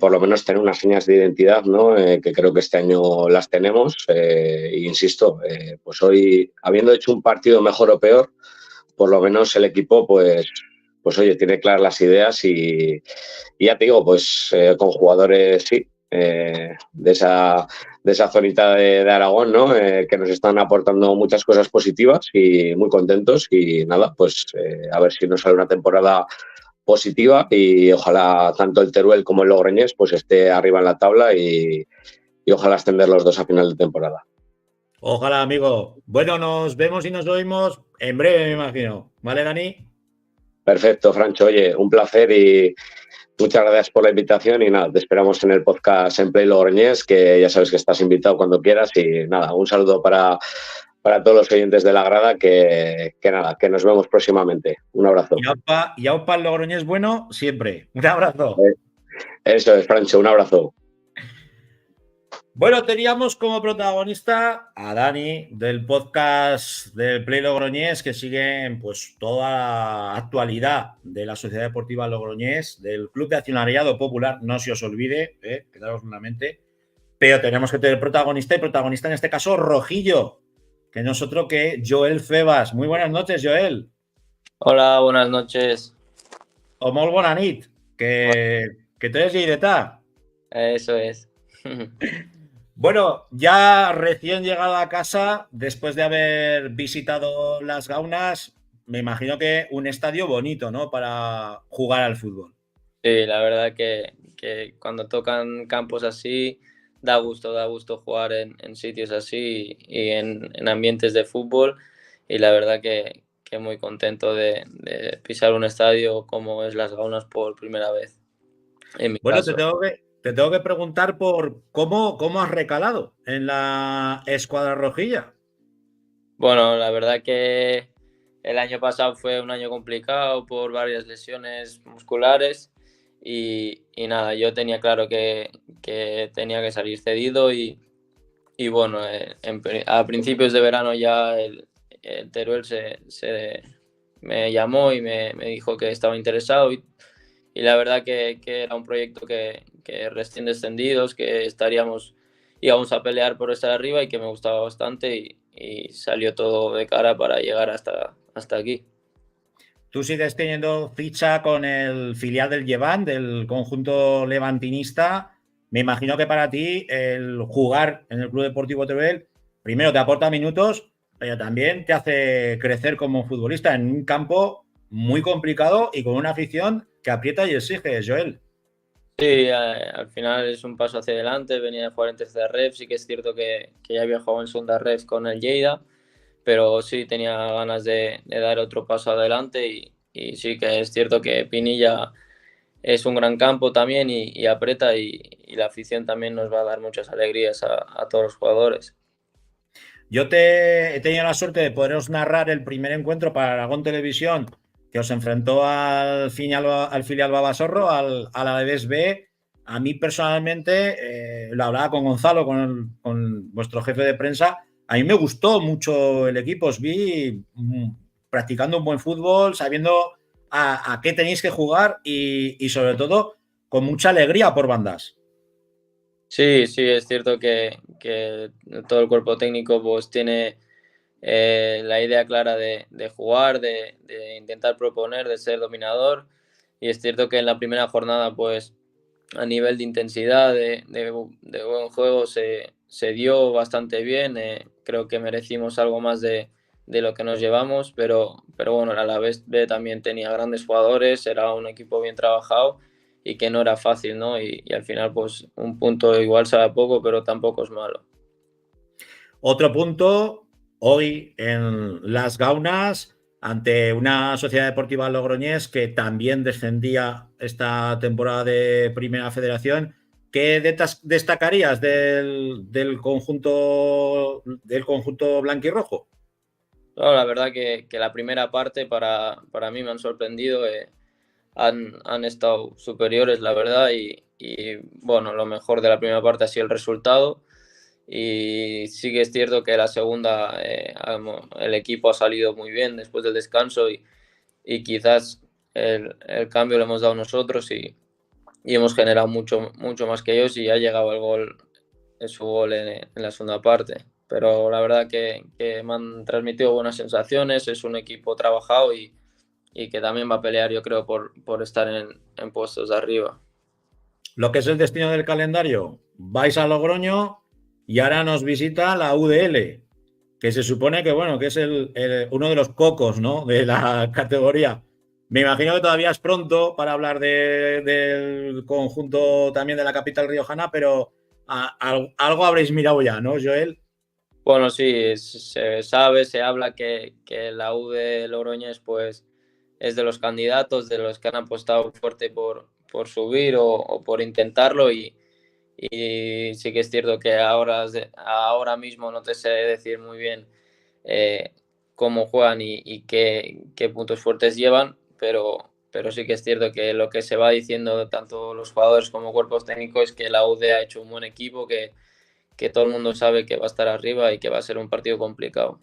Por lo menos tener unas señas de identidad, ¿no? Que creo que este año las tenemos. E insisto, pues hoy, habiendo hecho un partido mejor o peor, por lo menos el equipo, pues oye, tiene claras las ideas, y ya te digo, pues con jugadores, sí, de esa zonita de Aragón, ¿no? Que nos están aportando muchas cosas positivas, y muy contentos, y nada, pues a ver si nos sale una temporada positiva, y ojalá tanto el Teruel como el Logroñés pues esté arriba en la tabla, y ojalá ascender los dos a final de temporada. Ojalá, amigo. Bueno, nos vemos y nos oímos en breve, me imagino. ¿Vale, Dani? Perfecto, Francho. Oye, un placer, y muchas gracias por la invitación, y nada, te esperamos en el podcast En Play Logroñés, que ya sabes que estás invitado cuando quieras, y nada, un saludo para todos los oyentes de la grada, que nada, que nos vemos próximamente. Un abrazo. Y aupa el Logroñés bueno siempre. Un abrazo. Eso es, Francho, un abrazo. Bueno, teníamos como protagonista a Dani del podcast del Play Logroñés, que siguen pues toda la actualidad de la Sociedad Deportiva Logroñés, del Club de Accionariado Popular, no se os olvide, quedaros en la mente, pero tenemos que tener protagonista, y protagonista en este caso Rojillo, que no es otro que Joel Febas. Muy buenas noches, Joel. Hola, buenas noches. O molt bona nit, que tú eres lleidatà. Eso es. Bueno, ya recién llegado a casa, después de haber visitado las Gaunas, me imagino que un estadio bonito, ¿no?, para jugar al fútbol. Sí, la verdad que cuando tocan campos así, da gusto jugar en sitios así y en ambientes de fútbol, y la verdad que muy contento de pisar un estadio como es Las Gaunas por primera vez. En mi Bueno, caso. te tengo que preguntar por cómo has recalado en la escuadra rojilla. Bueno, la verdad que el año pasado fue un año complicado por varias lesiones musculares, y nada, yo tenía claro que tenía que salir cedido, y bueno, a principios de verano ya el Teruel me llamó y me dijo que estaba interesado, y la verdad que era un proyecto que recién descendidos, que íbamos a pelear por estar arriba, y que me gustaba bastante, y salió todo de cara para llegar hasta aquí. tú sigues teniendo ficha con el filial del Levant, del conjunto levantinista. Me imagino que para ti el jugar en el Club Deportivo Teruel, primero te aporta minutos, pero también te hace crecer como futbolista en un campo muy complicado y con una afición que aprieta y exige, Joel. Sí, al final es un paso hacia adelante. Venía de jugar en tercera ref, sí que es cierto que ya había jugado en segunda ref con el Lleida, pero sí tenía ganas de dar otro paso adelante y sí que es cierto que Pinilla es un gran campo también y aprieta y la afición también nos va a dar muchas alegrías a todos los jugadores. Yo he tenido la suerte de poderos narrar el primer encuentro para Aragón Televisión que os enfrentó al filial Babasorro, al Alavés B. A mí personalmente, lo hablaba con Gonzalo, con vuestro jefe de prensa, a mí me gustó mucho el equipo, os vi practicando un buen fútbol, sabiendo a qué tenéis que jugar y sobre todo con mucha alegría por bandas. Sí, es cierto que todo el cuerpo técnico pues tiene la idea clara de jugar, de intentar proponer, de ser dominador, y es cierto que en la primera jornada pues a nivel de intensidad, de buen juego se dio bastante bien. Creo que merecimos algo más de lo que nos llevamos, pero bueno, a la vez B también tenía grandes jugadores, era un equipo bien trabajado y que no era fácil, ¿no? Y al final pues un punto igual sabe poco, pero tampoco es malo. Otro punto, hoy en Las Gaunas, ante una Sociedad Deportiva Logroñés que también descendía esta temporada de Primera Federación. ¿Qué destacarías del conjunto blanquirrojo? No, la verdad que la primera parte para mí me han sorprendido. Han estado superiores, la verdad, y bueno, lo mejor de la primera parte ha sido el resultado. Y sí que es cierto que la segunda el equipo ha salido muy bien después del descanso y quizás el cambio lo hemos dado nosotros y hemos generado mucho más que ellos y ha llegado el gol, su gol en la segunda parte. Pero la verdad que me han transmitido buenas sensaciones, es un equipo trabajado y que también va a pelear, yo creo, por estar en puestos de arriba. Lo que es el destino del calendario, vais a Logroño y ahora nos visita la UDL, que se supone que, bueno, que es uno de los cocos, ¿no?, de la categoría. Me imagino que todavía es pronto para hablar del conjunto también de la capital riojana, pero algo habréis mirado ya, ¿no, Joel? Bueno, sí, se sabe, se habla que la U de Logroñés pues es de los candidatos, de los que han apostado fuerte por subir o por intentarlo y sí que es cierto que ahora mismo no te sé decir muy bien cómo juegan y qué puntos fuertes llevan, pero sí que es cierto que lo que se va diciendo tanto los jugadores como cuerpos técnicos es que la UD ha hecho un buen equipo, que todo el mundo sabe que va a estar arriba y que va a ser un partido complicado.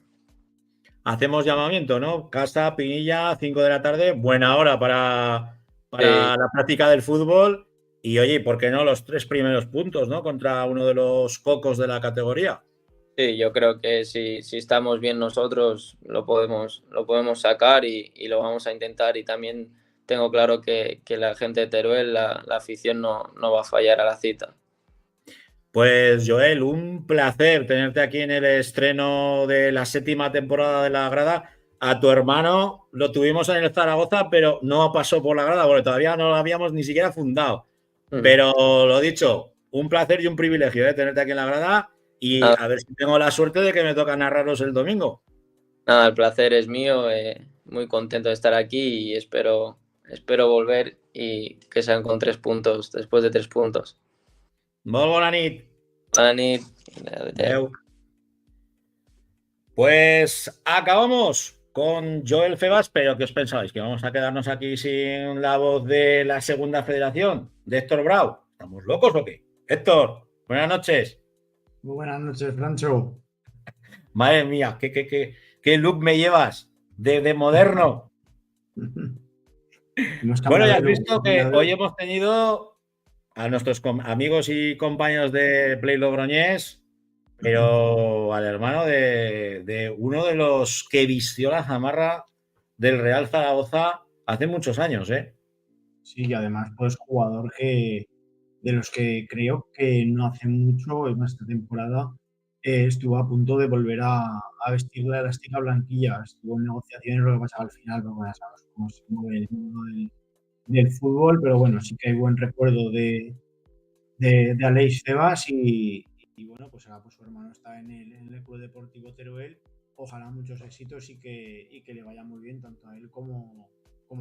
Hacemos llamamiento, ¿no? Casa, Pinilla, 5 de la tarde, buena hora para la práctica del fútbol. Y oye, ¿por qué no los 3 primeros puntos, ¿no?, contra uno de los cocos de la categoría? Sí, yo creo que si estamos bien nosotros lo podemos sacar y lo vamos a intentar. Y también tengo claro que la gente de Teruel, la afición no va a fallar a la cita. Pues Joel, un placer tenerte aquí en el estreno de la 7ª temporada de La Grada. A tu hermano lo tuvimos en el Zaragoza, pero no pasó por La Grada porque todavía no lo habíamos ni siquiera fundado. Pero lo dicho, un placer y un privilegio tenerte aquí en La Grada y a ver si tengo la suerte de que me toca narraros el domingo. Nada, el placer es mío, muy contento de estar aquí y espero volver y que sean con 3 puntos, después de 3 puntos. Molt bona nit. Bona nit. Adeu. Pues acabamos con Joel Febas, pero ¿qué os pensáis? ¿Que vamos a quedarnos aquí sin la voz de la segunda federación, de Héctor Brau? ¿Estamos locos o qué? Héctor, buenas noches. Muy buenas noches, Francho. Madre mía, ¿qué look me llevas de moderno? Bueno, ya has visto que hoy hemos tenido a nuestros amigos y compañeros de Play Logroñés, pero al hermano de uno de los que vistió la zamarra del Real Zaragoza hace muchos años, ¿eh? Sí, y además, pues jugador de los que creo que no hace mucho, es más, esta temporada, estuvo a punto de volver a vestir la elástica blanquilla. Estuvo en negociaciones, lo que pasaba al final, pero bueno, ya sabes cómo se mueve el mundo del fútbol, pero bueno, sí que hay buen recuerdo de Aleix Tebas y bueno, pues ahora pues su hermano está en el Club Deportivo Teruel. Ojalá muchos éxitos y que le vaya muy bien tanto a él como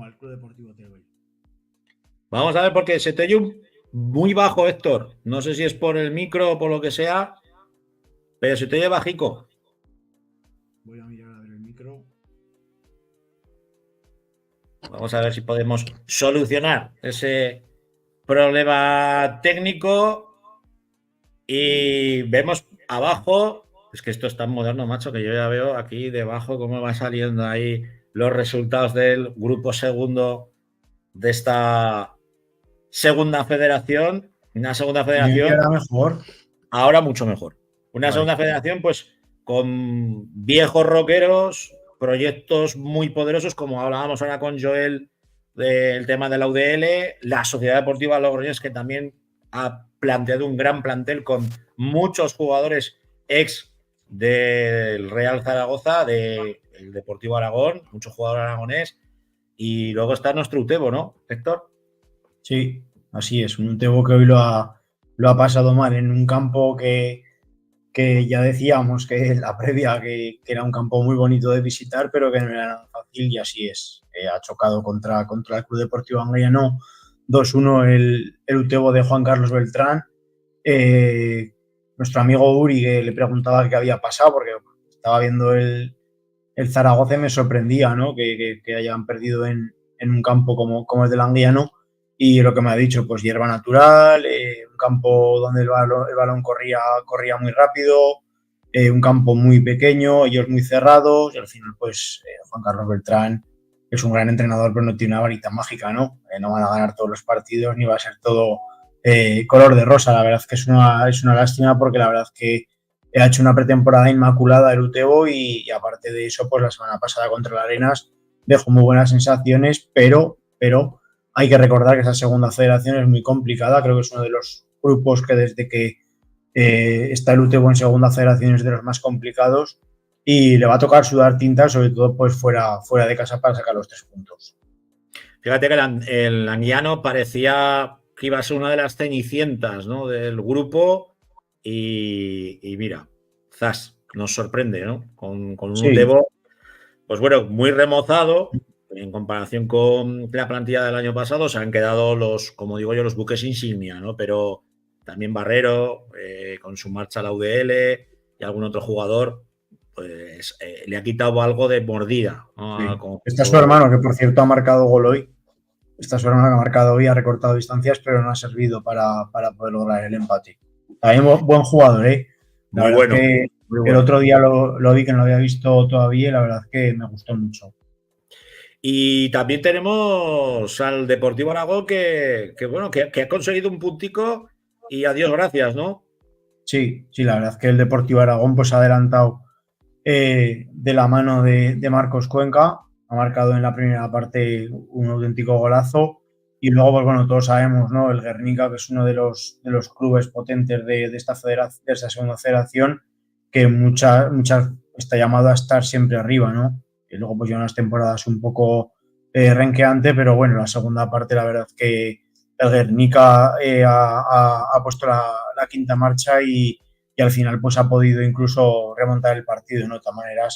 al Club Deportivo Teruel. Vamos a ver, porque se te oye muy bajo, Héctor. No sé si es por el micro o por lo que sea, pero se te oye bajico. Voy a mirar a ver el micro. Vamos a ver si podemos solucionar ese problema técnico. Y vemos abajo, es que esto es tan moderno, macho, que yo ya veo aquí debajo cómo van saliendo ahí los resultados del grupo segundo de esta segunda federación. Una segunda federación. ¿Era mejor? Ahora mucho mejor. Una segunda federación, pues, con viejos rockeros, proyectos muy poderosos, como hablábamos ahora con Joel del tema de la UDL, la Sociedad Deportiva Logroñés, que también ha planteado un gran plantel con muchos jugadores ex del Real Zaragoza, del Deportivo Aragón, muchos jugadores aragonés, y luego está nuestro Utebo, ¿no, Héctor? Sí, así es, un Utebo que hoy lo ha pasado mal en un campo que ya decíamos que la previa que era un campo muy bonito de visitar, pero que no era nada fácil, y así es. Ha chocado contra el Club Deportivo Anguiano 2-1 el Utebo de Juan Carlos Beltrán. Nuestro amigo Uri, que le preguntaba qué había pasado, porque estaba viendo el Zaragoza y me sorprendía, ¿no? que hayan perdido en un campo como el del Anguiano. Y lo que me ha dicho, pues hierba natural, un campo donde el balón corría muy rápido, un campo muy pequeño, ellos muy cerrados, y al final, pues Juan Carlos Beltrán es un gran entrenador, pero no tiene una varita mágica, ¿no? No van a ganar todos los partidos, ni va a ser todo color de rosa. La verdad es que es una lástima, porque la verdad es que ha hecho una pretemporada inmaculada el Utebo y aparte de eso, pues la semana pasada contra el Arenas dejó muy buenas sensaciones, pero hay que recordar que esa segunda federación es muy complicada. Creo que es uno de los grupos que desde que está el Utebo en segunda federación es de los más complicados y le va a tocar sudar tinta, sobre todo pues fuera de casa, para sacar los 3 puntos. Fíjate que el Anguiano parecía que iba a ser una de las cenicientas, ¿no?, del grupo y mira, zas, nos sorprende, ¿no? Con un Sí. Utebo, pues bueno, muy remozado en comparación con la plantilla del año pasado. Se han quedado como digo yo, los buques insignia, ¿no? Pero también Barrero, con su marcha a la UDL y algún otro jugador, pues le ha quitado algo de mordida, ¿no? Sí. Está su hermano, que por cierto ha marcado gol hoy. Está su hermano que ha marcado hoy, ha recortado distancias, pero no ha servido para poder lograr el empate. También buen jugador, ¿eh? La Muy verdad bueno. que Muy el bueno. otro día lo vi, que no lo había visto todavía, y la verdad que me gustó mucho. Y también tenemos al Deportivo Aragón que ha conseguido un puntico y adiós, gracias, ¿no? Sí, la verdad es que el Deportivo Aragón pues ha adelantado de la mano de Marcos Cuenca, ha marcado en la primera parte un auténtico golazo, y luego pues bueno, todos sabemos, ¿no?, el Guernica, que es uno de los clubes potentes de esta segunda federación, que muchas está llamado a estar siempre arriba, ¿no? Y luego pues ya unas temporadas un poco renqueante, pero bueno, la segunda parte la verdad que el Guernica ha puesto la quinta marcha y al final pues ha podido incluso remontar el partido. De otra manera,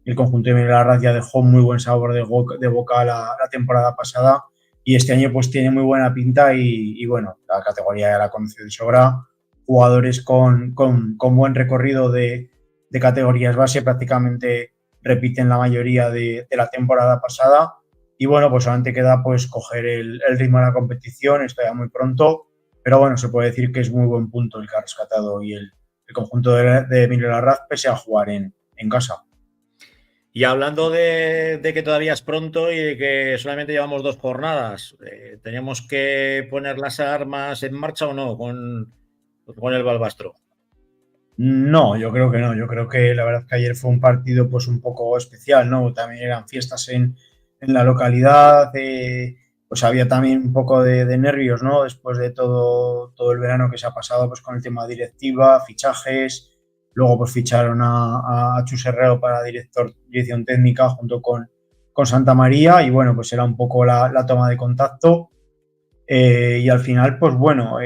el conjunto de Miguel Arraz ya dejó muy buen sabor de boca la temporada pasada, y este año pues tiene muy buena pinta y bueno, la categoría ya la conoce de sobra. Jugadores con buen recorrido de categorías base, prácticamente repiten la mayoría de la temporada pasada. Y bueno, pues solamente queda pues coger el ritmo de la competición. Esto ya muy pronto, pero bueno, se puede decir que es muy buen punto el que ha rescatado hoy el conjunto de Emilio Larraz, pese a jugar en casa. Y hablando de que todavía es pronto y de que solamente llevamos 2 jornadas, ¿tenemos que poner las armas en marcha o no con el Balbastro? No, yo creo que no. Yo creo que la verdad que ayer fue un partido pues un poco especial, ¿no? También eran fiestas en en la localidad, pues había también un poco de nervios, ¿no? Después de todo el verano que se ha pasado pues con el tema directiva, fichajes, luego pues ficharon a Chus Herrero para dirección técnica junto con Santa María y bueno, pues era un poco la toma de contacto y al final pues bueno,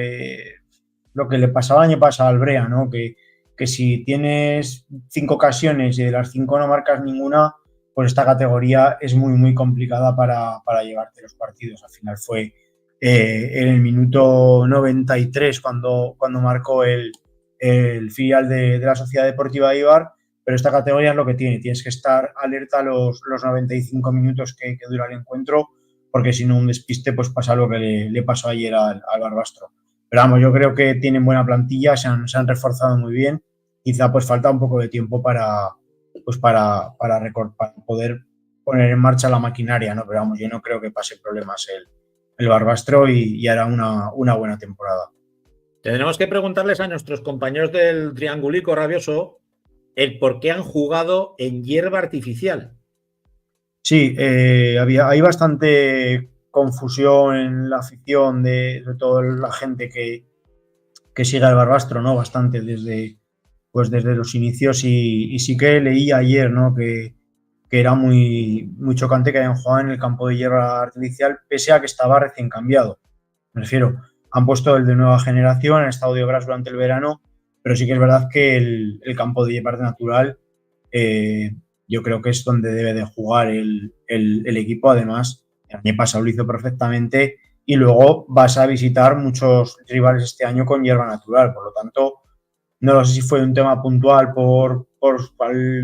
lo que le pasaba el año pasado al Brea, ¿no? Que si tienes 5 ocasiones y de las 5 no marcas ninguna, pues esta categoría es muy complicada para llevarte los partidos. Al final fue en el minuto 93 cuando marcó el filial de la Sociedad Deportiva Eibar, pero esta categoría es lo que tiene, tienes que estar alerta los 95 minutos que dura el encuentro, porque si no un despiste pues pasa lo que le pasó ayer al Barbastro. Pero vamos, yo creo que tienen buena plantilla, se han reforzado muy bien, quizá pues falta un poco de tiempo para poder poner en marcha la maquinaria, ¿no? Pero vamos, yo no creo que pase problemas el Barbastro y hará una buena temporada. Tendremos que preguntarles a nuestros compañeros del Triangulico Rabioso el por qué han jugado en hierba artificial. Sí, hay bastante confusión en la afición de toda la gente que sigue al Barbastro, ¿no? Bastante desde los inicios y sí que leí ayer, ¿no? Que era muy chocante que hayan jugado en el campo de hierba artificial pese a que estaba recién cambiado. Me refiero, han puesto el de nueva generación, han estado de obras durante el verano, pero sí que es verdad que el campo de hierba natural yo creo que es donde debe de jugar el equipo. Además, el año pasado lo hizo perfectamente y luego vas a visitar muchos rivales este año con hierba natural, por lo tanto no sé si fue un tema puntual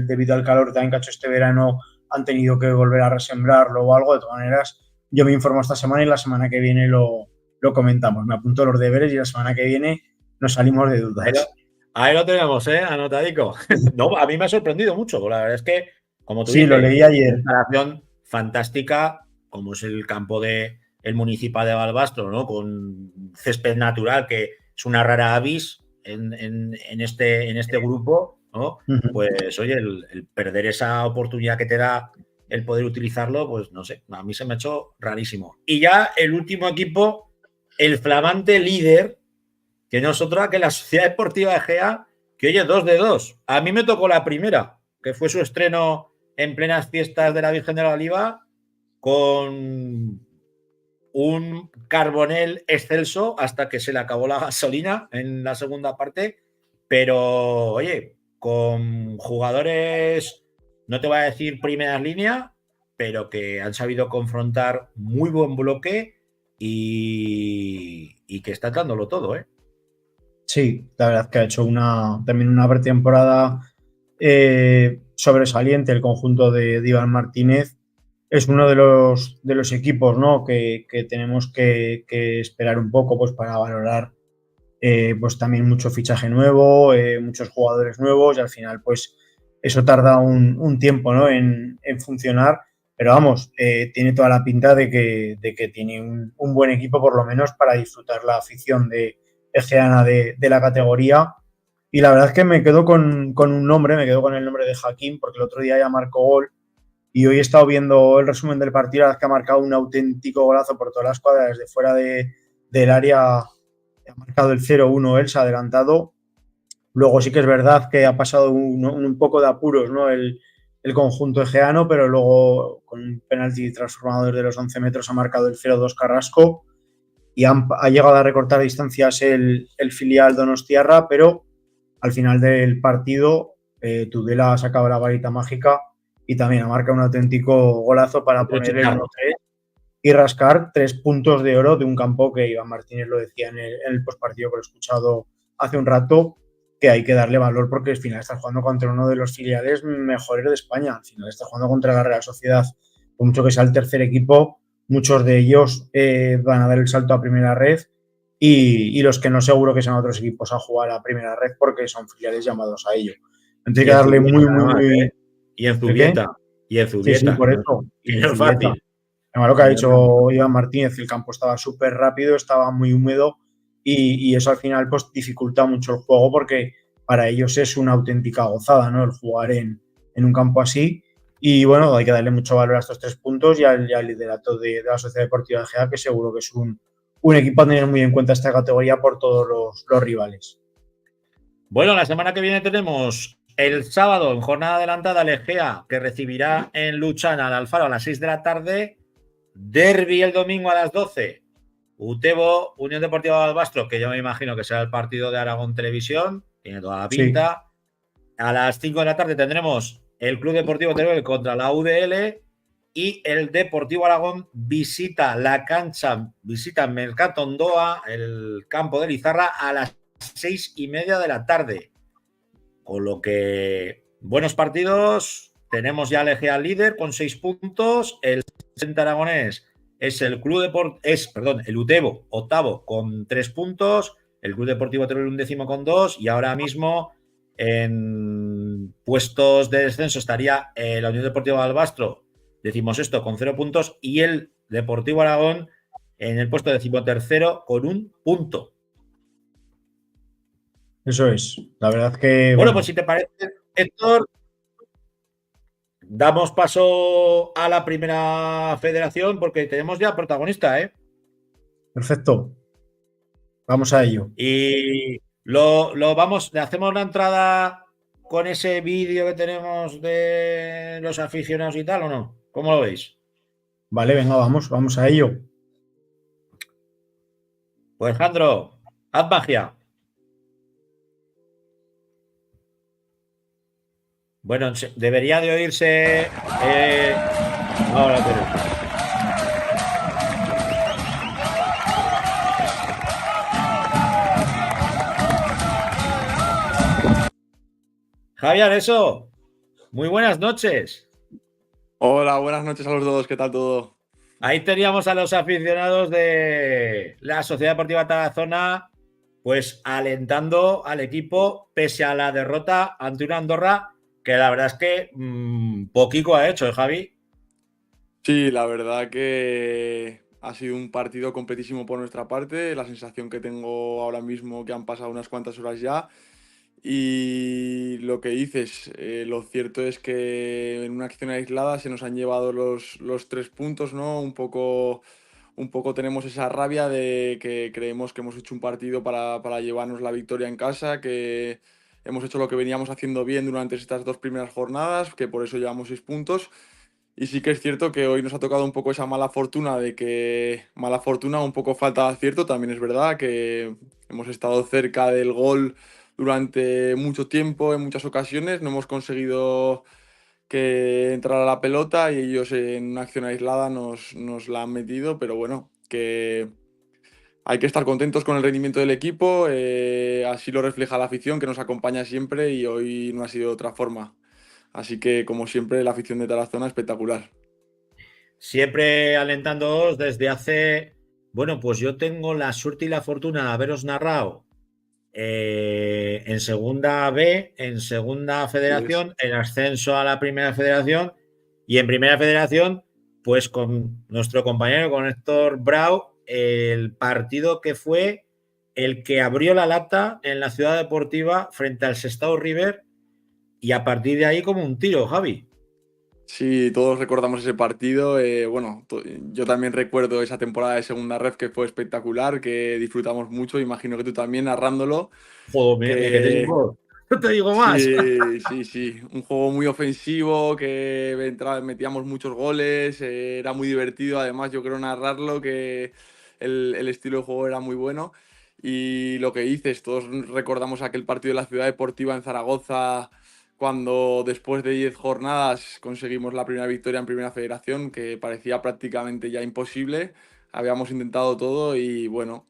debido al calor también que ha hecho este verano, han tenido que volver a resembrarlo o algo. De todas maneras, yo me informo esta semana y la semana que viene lo comentamos. Me apunto los deberes y la semana que viene nos salimos de dudas. Ahí lo tenemos, anotadico. No, a mí me ha sorprendido mucho. La verdad es que, como tú dices, lo leí ayer. Una instalación fantástica, como es el campo del Municipal de Barbastro, ¿no? Con césped natural, que es una rara avis en este grupo, ¿no? Uh-huh. Pues oye, el perder esa oportunidad que te da el poder utilizarlo, pues no sé, a mí se me ha hecho rarísimo. Y ya el último equipo, el flamante líder, que no es otra que la Sociedad Deportiva Egea, que oye, 2 de 2. A mí me tocó la primera, que fue su estreno en plenas fiestas de la Virgen de la Oliva, con un carbonel excelso hasta que se le acabó la gasolina en la segunda parte, pero oye, con jugadores, no te voy a decir primeras líneas, pero que han sabido confrontar muy buen bloque y que está dándolo todo, ¿eh? Sí, la verdad es que ha hecho también una pretemporada sobresaliente el conjunto de Iván Martínez. Es uno de los equipos, ¿no? que tenemos que esperar un poco pues, para valorar pues también mucho fichaje nuevo, muchos jugadores nuevos y al final pues eso tarda un tiempo, ¿no? en funcionar, pero vamos, tiene toda la pinta de que tiene un buen equipo por lo menos para disfrutar la afición egeana de la categoría. Y la verdad es que me quedo con un nombre, me quedo con el nombre de Hakim, porque el otro día ya marcó gol y hoy he estado viendo el resumen del partido, la verdad es que ha marcado un auténtico golazo por todas las cuadras desde fuera del área, ha marcado el 0-1, él se ha adelantado. Luego sí que es verdad que ha pasado un poco de apuros, ¿no? El conjunto egeano, pero luego con un penalti transformador de los 11 metros ha marcado el 0-2 Carrasco y ha llegado a recortar distancias el filial donostiarra, pero al final del partido Tudela ha sacado la varita mágica y también ha marcado un auténtico golazo para poner el 1-3 y rascar 3 puntos de oro de un campo que Iván Martínez lo decía en el postpartido que lo he escuchado hace un rato, que hay que darle valor porque al final está jugando contra uno de los filiales mejores de España. Al final está jugando contra la Real Sociedad. Por mucho que sea el tercer equipo, muchos de ellos van a dar el salto a primera red y los que no seguro que sean otros equipos a jugar a primera red porque son filiales llamados a ello. Entonces hay que darle muy... Y en Zubieta. Sí, por eso. Y no es fácil. Además, lo que ha dicho Iván Martínez, el campo estaba súper rápido, estaba muy húmedo y eso al final pues dificulta mucho el juego porque para ellos es una auténtica gozada, ¿no? El jugar en un campo así Y bueno, hay que darle mucho valor a estos 3 puntos y al liderato de la Sociedad Deportiva Egea, que seguro que es un equipo a tener muy en cuenta esta categoría por todos los rivales. Bueno, la semana que viene tenemos el sábado en jornada adelantada el Egea, que recibirá en Luchana al Alfaro a las 6 de la tarde. Derbi el domingo a las 12. Utebo, Unión Deportiva Balbastro, que yo me imagino que será el partido de Aragón Televisión. Tiene toda la pinta. Sí. A las 5 de la tarde tendremos el Club Deportivo Teruel contra la UDL y el Deportivo Aragón visita la cancha, visita Mercatondoa, el campo de Lizarra, a las 6:30 de la tarde. Con lo que, buenos partidos. Tenemos ya al Egea líder con 6 puntos. El Centro Aragonés es el el Utebo, octavo, con 3 puntos. El Club Deportivo Teruel 11º con 2. Y ahora mismo en puestos de descenso estaría la Unión Deportiva Balbastro, 16º con 0 puntos, y el Deportivo Aragón en el puesto 13º con 1 punto. Eso es. La verdad que... Bueno, pues si te parece, Héctor, damos paso a la primera federación porque tenemos ya protagonista, ¿eh? Perfecto. Vamos a ello. Y hacemos la entrada con ese vídeo que tenemos de los aficionados y tal, ¿o no? ¿Cómo lo veis? Vale, venga, vamos a ello. Pues, Jandro, haz magia. Bueno, debería de oírse ahora, pero... Javier, eso. Muy buenas noches. Hola, buenas noches a los dos. ¿Qué tal todo? Ahí teníamos a los aficionados de la Sociedad Deportiva Tarazona, pues alentando al equipo pese a la derrota ante una Andorra que la verdad es que poquito ha hecho, ¿eh, Javi? Sí, la verdad que ha sido un partido completísimo por nuestra parte. La sensación que tengo ahora mismo que han pasado unas cuantas horas ya. Y lo que dices, lo cierto es que en una acción aislada se nos han llevado los 3 puntos, ¿no? Un poco tenemos esa rabia de que creemos que hemos hecho un partido para llevarnos la victoria en casa, que hemos hecho lo que veníamos haciendo bien durante estas 2 primeras jornadas, que por eso llevamos 6 puntos. Y sí que es cierto que hoy nos ha tocado un poco esa mala fortuna mala fortuna, un poco falta de acierto, también es verdad que hemos estado cerca del gol durante mucho tiempo, en muchas ocasiones, no hemos conseguido que entrara la pelota y ellos en una acción aislada nos la han metido, pero bueno, que hay que estar contentos con el rendimiento del equipo, así lo refleja la afición que nos acompaña siempre y hoy no ha sido de otra forma. Así que, como siempre, la afición de Tarazona espectacular. Siempre alentándoos desde hace... Bueno, pues yo tengo la suerte y la fortuna de haberos narrado en segunda B, en segunda federación, en ascenso a la primera federación y en primera federación, pues con nuestro compañero, con Héctor Brau, el partido que fue el que abrió la lata en la Ciudad Deportiva frente al Sestao River y a partir de ahí como un tiro, Javi. Sí, todos recordamos ese partido. Bueno, yo también recuerdo esa temporada de segunda ref que fue espectacular, que disfrutamos mucho. Imagino que tú también narrándolo. Joder, no te digo más. Sí. Un juego muy ofensivo, que metíamos muchos goles, era muy divertido. Además, yo creo narrarlo, que el estilo de juego era muy bueno. Y lo que dices, todos recordamos aquel partido de la Ciudad Deportiva en Zaragoza, cuando después de 10 jornadas conseguimos la primera victoria en Primera Federación, que parecía prácticamente ya imposible. Habíamos intentado todo y bueno,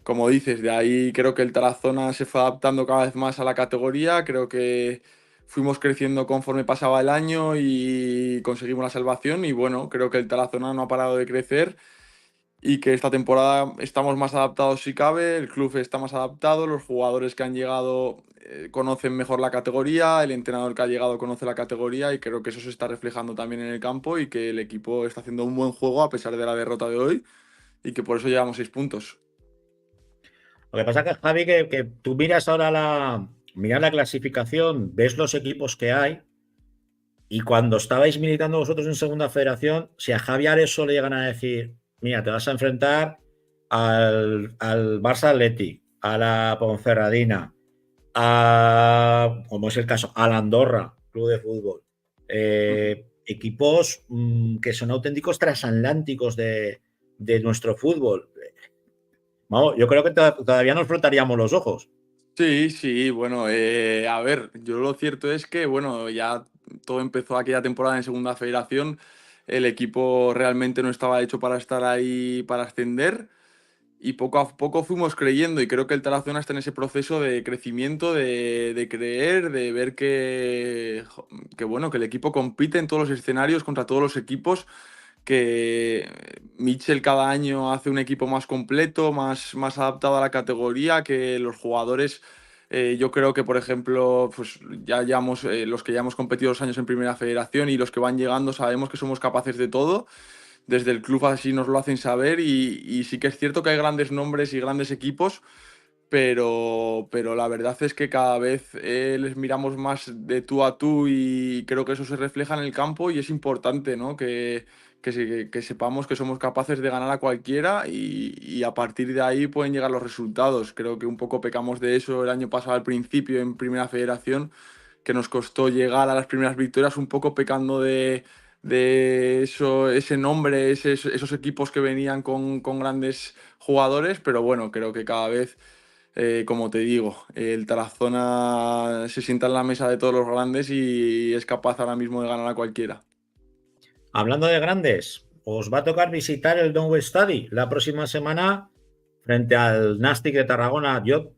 como dices, de ahí creo que el Tarazona se fue adaptando cada vez más a la categoría. Creo que fuimos creciendo conforme pasaba el año y conseguimos la salvación. Y bueno, creo que el Tarazona no ha parado de crecer y que esta temporada estamos más adaptados si cabe, el club está más adaptado, los jugadores que han llegado conocen mejor la categoría, el entrenador que ha llegado conoce la categoría y creo que eso se está reflejando también en el campo y que el equipo está haciendo un buen juego a pesar de la derrota de hoy y que por eso llevamos 6 puntos. Lo que pasa es que, Javi, que tú miras ahora la clasificación, ves los equipos que hay Y cuando estabais militando vosotros en Segunda Federación, si a Javi Areso le llegan a decir, mira, te vas a enfrentar al Barça Athletic, a la Ponferradina, como es el caso, al Andorra, club de fútbol, equipos que son auténticos transatlánticos de nuestro fútbol. Vamos, yo creo que todavía nos frotaríamos los ojos. Sí, sí, bueno, a ver, yo lo cierto es que, bueno, ya todo empezó aquella temporada en Segunda Federación, el equipo realmente no estaba hecho para estar ahí, para ascender, y poco a poco fuimos creyendo, y creo que el Tarazona está en ese proceso de crecimiento, de creer, de ver que, bueno, que el equipo compite en todos los escenarios contra todos los equipos, que Mitchell cada año hace un equipo más completo, más adaptado a la categoría, que los jugadores, yo creo que, por ejemplo, pues ya llevamos, los que ya hemos competido 2 años en Primera Federación y los que van llegando sabemos que somos capaces de todo. Desde el club así nos lo hacen saber y sí que es cierto que hay grandes nombres y grandes equipos, pero la verdad es que cada vez les miramos más de tú a tú y creo que eso se refleja en el campo y es importante, ¿no? Que sepamos que somos capaces de ganar a cualquiera y a partir de ahí pueden llegar los resultados. Creo que un poco pecamos de eso el año pasado al principio en Primera Federación, que nos costó llegar a las primeras victorias un poco pecando de eso, ese nombre, esos equipos que venían con grandes jugadores, pero bueno, creo que cada vez, como te digo, el Tarazona se sienta en la mesa de todos los grandes y es capaz ahora mismo de ganar a cualquiera. Hablando de grandes, os va a tocar visitar el Nou Estadi la próxima semana frente al Nàstic de Tarragona. Yo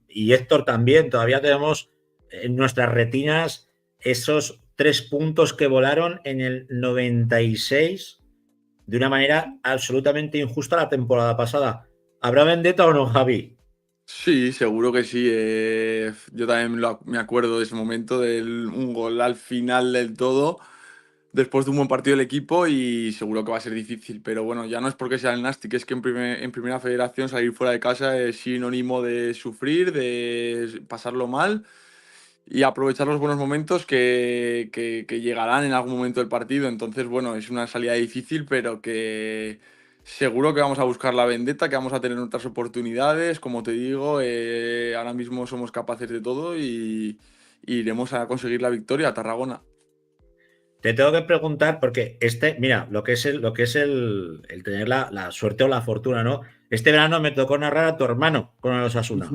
y Héctor también, todavía tenemos en nuestras retinas esos 3 puntos que volaron en el 96 de una manera absolutamente injusta la temporada pasada. ¿Habrá vendetta o no, Javi? Sí, seguro que sí. Yo también me acuerdo de ese momento, de un gol al final del todo, después de un buen partido del equipo y seguro que va a ser difícil. Pero bueno, ya no es porque sea el Nàstic, es que en Primera Federación salir fuera de casa es sinónimo de sufrir, de pasarlo mal y aprovechar los buenos momentos que llegarán en algún momento del partido. Entonces, bueno, es una salida difícil, pero que seguro que vamos a buscar la vendetta, que vamos a tener otras oportunidades. Como te digo, ahora mismo somos capaces de todo y iremos a conseguir la victoria a Tarragona. Te tengo que preguntar, porque mira, lo que es el tener la suerte o la fortuna, ¿no? Este verano me tocó narrar a tu hermano con el Osasuna,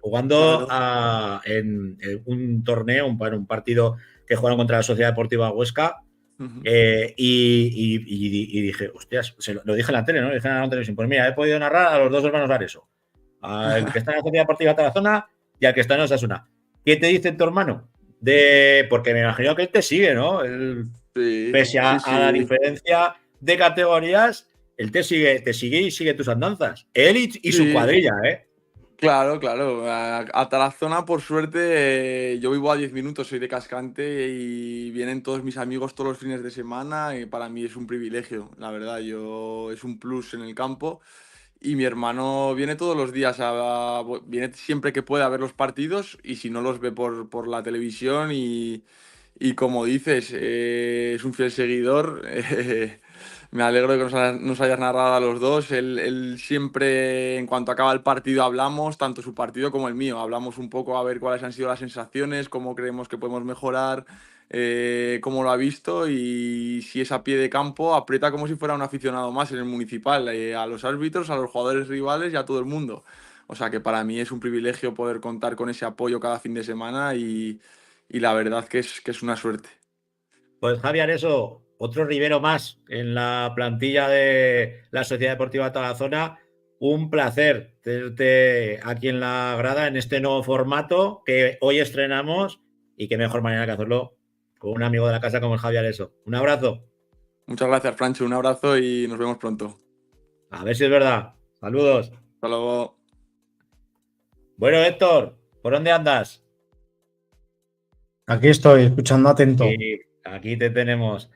jugando Claro. en un torneo, un partido que jugaron contra la Sociedad Deportiva Huesca. Y dije, hostias, lo dije en la tele, ¿no? Lo dije en la televisión. Pues mira, he podido narrar a los 2 hermanos Areso, al que está en la Sociedad Deportiva Tarazona y al que está en Osasuna. ¿Qué te dice tu hermano? Porque me imagino que él te sigue, ¿no? Sí, Pese sí, a la sí. diferencia de categorías, él te sigue y sigue tus andanzas. Él y su Sí, cuadrilla, ¿eh? claro, claro. A Tarazona, por suerte, yo vivo a 10 minutos, soy de Cascante y vienen todos mis amigos todos los fines de semana y para mí es un privilegio, la verdad. Es un plus en el campo y mi hermano viene todos los días, viene siempre que puede a ver los partidos y si no los ve por la televisión y como dices, es un fiel seguidor. Me alegro de que nos hayas narrado a los dos. Él siempre, en cuanto acaba el partido, hablamos, tanto su partido como el mío. Hablamos un poco a ver cuáles han sido las sensaciones, cómo creemos que podemos mejorar, cómo lo ha visto y si es a pie de campo, aprieta como si fuera un aficionado más en el municipal, a los árbitros, a los jugadores rivales y a todo el mundo. O sea que para mí es un privilegio poder contar con ese apoyo cada fin de semana y la verdad que es una suerte. Pues Javi Areso, otro Rivero más en la plantilla de la Sociedad Deportiva Tarazona. Un placer tenerte aquí en la grada en este nuevo formato que hoy estrenamos y qué mejor manera que hacerlo con un amigo de la casa como el Javi Areso. Un abrazo. Muchas gracias, Francho. Un abrazo y nos vemos pronto. A ver si es verdad. Saludos. Hasta luego. Bueno, Héctor, ¿por dónde andas? Aquí estoy, escuchando atento. Aquí te tenemos.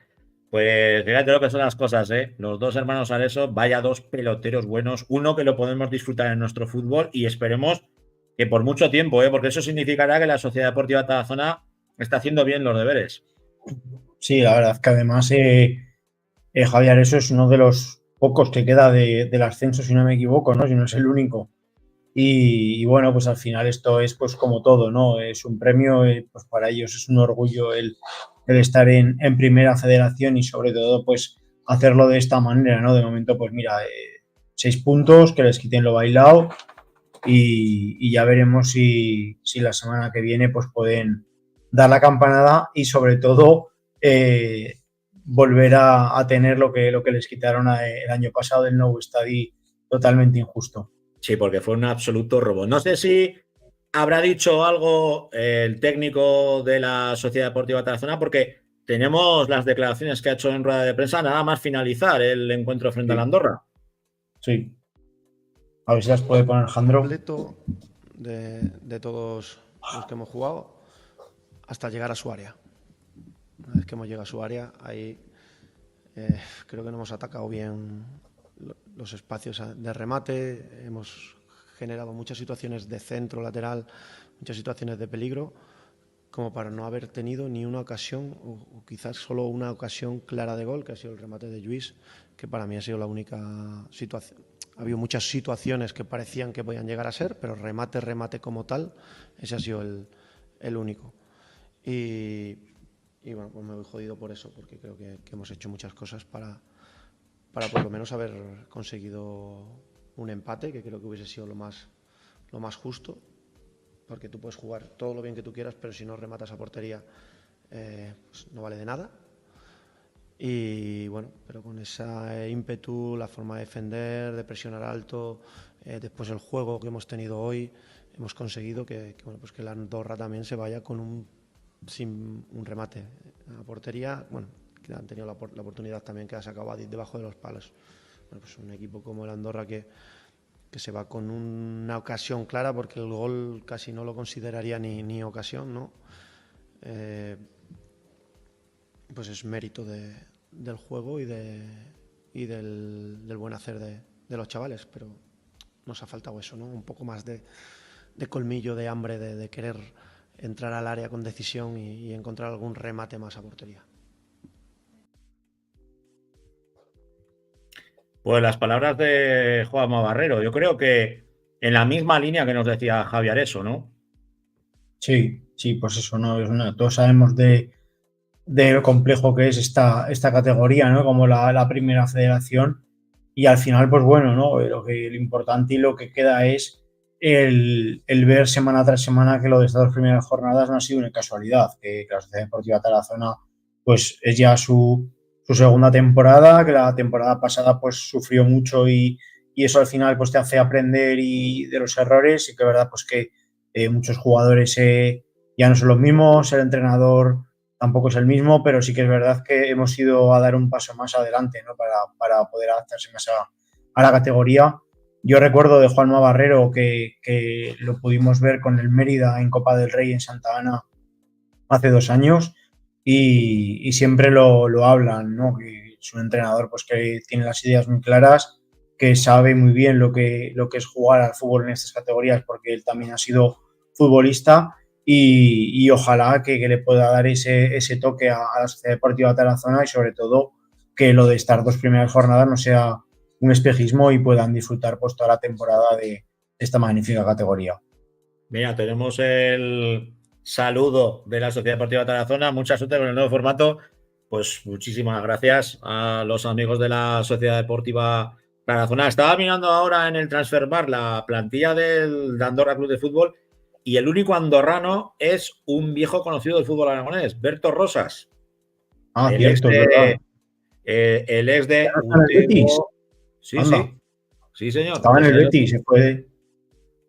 Pues fíjate lo que son las cosas, ¿eh? Los 2 hermanos Areso, vaya 2 peloteros buenos. Uno que lo podemos disfrutar en nuestro fútbol y esperemos que por mucho tiempo, ¿eh? Porque eso significará que la Sociedad Deportiva Tarazona está haciendo bien los deberes. Sí, la verdad que además Javier, eso es uno de los pocos que queda del ascenso, si no me equivoco, ¿no? Si no es el único. Y bueno, pues al final esto es pues como todo, ¿no? Es un premio, pues para ellos es un orgullo el estar en primera federación y sobre todo pues hacerlo de esta manera, ¿no? De momento pues mira, 6 puntos, que les quiten lo bailado y ya veremos si la semana que viene pues pueden dar la campanada y sobre todo volver a tener lo que les quitaron el año pasado del nuevo estadio totalmente injusto. Sí, porque fue un absoluto robo. No sé si habrá dicho algo el técnico de la Sociedad Deportiva Tarazona, porque tenemos las declaraciones que ha hecho en rueda de prensa nada más finalizar el encuentro frente a la Andorra. Sí. A ver si las puede poner Jandro. Completo de todos los que hemos jugado hasta llegar a su área. Una vez que hemos llegado a su área, ahí creo que no hemos atacado bien los espacios de remate, hemos generado muchas situaciones de centro, lateral, muchas situaciones de peligro, como para no haber tenido ni una ocasión, o quizás solo una ocasión clara de gol, que ha sido el remate de Lluís, que para mí ha sido la única situación. Ha habido muchas situaciones que parecían que podían llegar a ser, pero remate como tal, ese ha sido el único. Y bueno, pues me voy jodido por eso, porque creo que hemos hecho muchas cosas para por lo menos haber conseguido un empate, que creo que hubiese sido lo más justo, porque tú puedes jugar todo lo bien que tú quieras, pero si no rematas a portería, pues no vale de nada. Y bueno, pero con ese ímpetu, la forma de defender, de presionar alto, después el juego que hemos tenido hoy, hemos conseguido que la Andorra también se vaya sin un remate a portería. Bueno, que han tenido la oportunidad también que ha sacado debajo de los palos. Bueno, pues un equipo como el Andorra que se va con una ocasión clara, porque el gol casi no lo consideraría ni ocasión, ¿no? Pues es mérito del juego y del buen hacer de los chavales, pero nos ha faltado eso, ¿no? Un poco más de colmillo, de hambre, de querer entrar al área con decisión y encontrar algún remate más a portería. Pues las palabras de Juanma Barrero, yo creo que en la misma línea que nos decía Javier eso, ¿no? Sí, pues eso, ¿no? Todos sabemos de lo complejo que es esta categoría, ¿no? Como la primera federación. Y al final, pues bueno, ¿no? Lo importante y lo que queda es el ver semana tras semana que lo de estas 2 primeras jornadas no ha sido una casualidad, que la Sociedad Deportiva Tarazona pues es ya su segunda temporada, que la temporada pasada pues sufrió mucho y eso al final pues te hace aprender de los errores, y que verdad pues que muchos jugadores ya no son los mismos, el entrenador tampoco es el mismo, pero sí que es verdad que hemos ido a dar un paso más adelante, ¿no? para poder adaptarse más a la categoría. Yo recuerdo de Juanma Barrero que lo pudimos ver con el Mérida en Copa del Rey en Santa Ana hace 2 años y siempre lo hablan, ¿no? Que es un entrenador pues que tiene las ideas muy claras, que sabe muy bien lo que es jugar al fútbol en estas categorías, porque él también ha sido futbolista. Y ojalá que le pueda dar ese toque a la Sociedad Deportiva Tarazona, y sobre todo que lo de estas 2 primeras jornadas no sea un espejismo y puedan disfrutar pues toda la temporada de esta magnífica categoría. Mira, tenemos el saludo de la Sociedad Deportiva Tarazona. Mucha suerte con el nuevo formato. Pues muchísimas gracias a los amigos de la Sociedad Deportiva Tarazona. Estaba mirando ahora en el Transfermarkt la plantilla del Andorra Club de Fútbol, y el único andorrano es un viejo conocido del fútbol aragonés, Berto Rosas. Ah, cierto, es verdad. El ex de Betis. Sí, señor. Estaba en el Betis, se fue.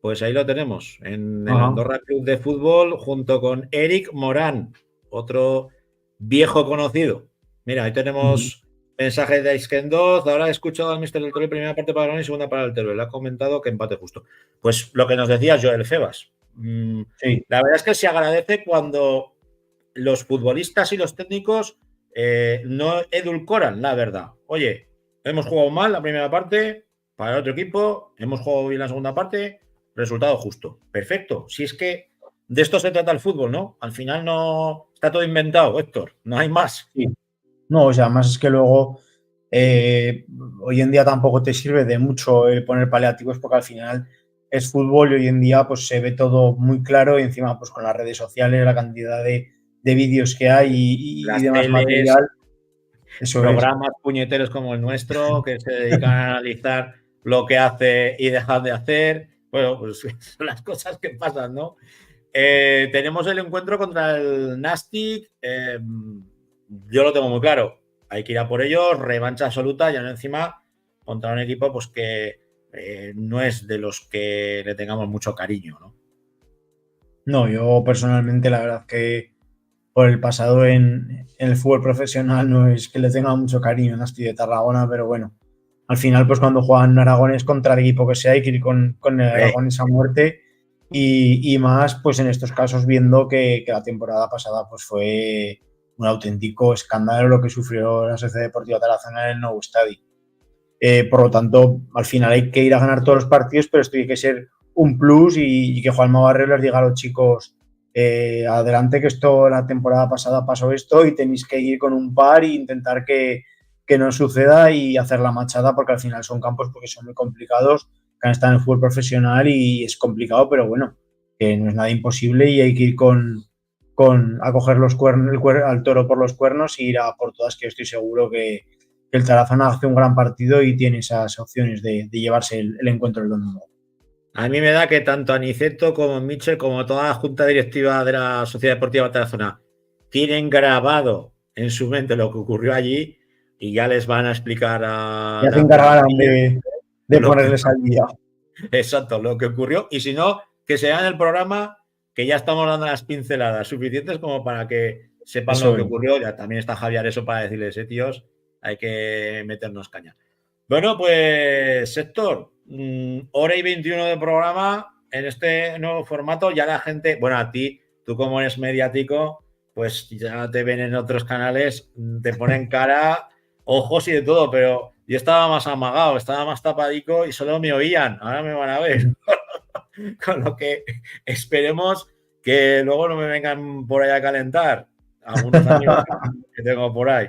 Pues ahí lo tenemos, en el Andorra Club de Fútbol, junto con Eric Morán, otro viejo conocido. Mira, ahí tenemos mensajes de Aiskendoz. Ahora he escuchado al Mister del Toro, primera parte para Aragón y segunda para el Teruel. Ha comentado que empate justo. Pues lo que nos decía Joel Febas. Sí. La verdad es que se agradece cuando los futbolistas y los técnicos no edulcoran la verdad. Oye, hemos jugado mal la primera parte para el otro equipo, hemos jugado bien la segunda parte, resultado justo. Perfecto. Si es que de esto se trata el fútbol, ¿no? Al final no está todo inventado, Héctor, no hay más. Sí. No, o sea, más es que luego hoy en día tampoco te sirve de mucho el poner paliativos porque al final es fútbol y hoy en día pues se ve todo muy claro y encima pues con las redes sociales, la cantidad de vídeos que hay y demás teles, material. Eso programas puñeteros como el nuestro que se dedican a analizar lo que hace y deja de hacer. Bueno, pues son las cosas que pasan, ¿no? Tenemos el encuentro contra el Nastic. Yo lo tengo muy claro. Hay que ir a por ellos, revancha absoluta y aún encima contra un equipo pues que no es de los que le tengamos mucho cariño, ¿no? No, yo personalmente la verdad que por el pasado en el fútbol profesional no es que le tenga mucho cariño a Nasti de Tarragona, pero bueno, al final pues cuando juegan Aragones contra el equipo que sea hay que ir con el Aragones a muerte y más pues en estos casos viendo que la temporada pasada pues fue un auténtico escándalo lo que sufrió la Sociedad Deportiva Tarazona en el nuevo estadio. Por lo tanto, al final hay que ir a ganar todos los partidos, pero esto tiene que ser un plus y que Juanma Barrio les diga a los chicos adelante que esto la temporada pasada pasó esto y tenéis que ir con un par e intentar que no suceda y hacer la machada porque al final son campos porque son muy complicados, que han estado en el fútbol profesional y es complicado, pero bueno, que no es nada imposible y hay que ir a coger los al toro por los cuernos y ir a por todas, que estoy seguro que el Tarazona hace un gran partido y tiene esas opciones de llevarse el encuentro el domingo. A mí me da que tanto Aniceto como Michel, como toda la junta directiva de la Sociedad Deportiva Tarazona, tienen grabado en su mente lo que ocurrió allí y ya les van a explicar a... Ya se encargarán de ponerles al día. Exacto, lo que ocurrió. Y si no, que se hagan el programa, que ya estamos dando las pinceladas suficientes como para que sepan Eso lo que es. ocurrió. Ya también está Javier eso para decirles, tíos, hay que meternos caña. Bueno, pues Héctor, hora y 21 de programa en este nuevo formato. Ya la gente, bueno, a ti, tú como eres mediático, pues ya te ven en otros canales, te ponen cara, ojos y de todo, pero yo estaba más amagado, estaba más tapadico y solo me oían. Ahora me van a ver. Con lo que esperemos que luego no me vengan por ahí a calentar algunos amigos que tengo por ahí,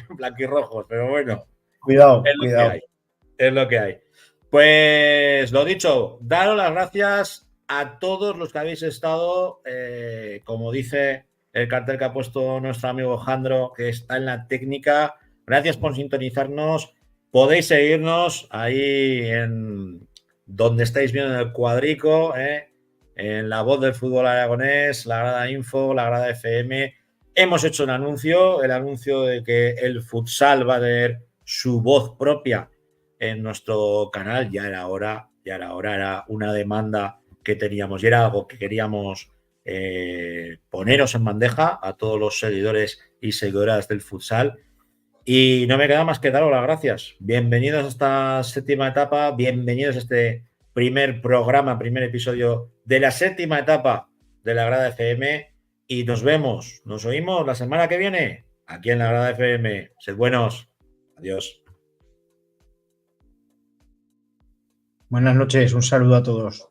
blanquirrojos, pero bueno. Cuidado, Es lo cuidado. que hay. Es lo que hay. Pues lo dicho, daros las gracias a todos los que habéis estado, como dice el cartel que ha puesto nuestro amigo Jandro, que está en la técnica. Gracias por sintonizarnos. Podéis seguirnos ahí en donde estáis viendo en el cuadrico, en La Voz del Fútbol Aragonés, La Grada Info, La Grada FM. Hemos hecho un anuncio, el anuncio de que el futsal va a tener su voz propia en nuestro canal. Ya era hora, era una demanda que teníamos y era algo que queríamos poneros en bandeja a todos los seguidores y seguidoras del futsal. Y no me queda más que daros las gracias. Bienvenidos a esta séptima etapa, bienvenidos a este primer programa, primer episodio de la séptima etapa de La Grada FM y nos vemos, nos oímos la semana que viene aquí en La Grada FM. Sed buenos. Adiós. Buenas noches, un saludo a todos.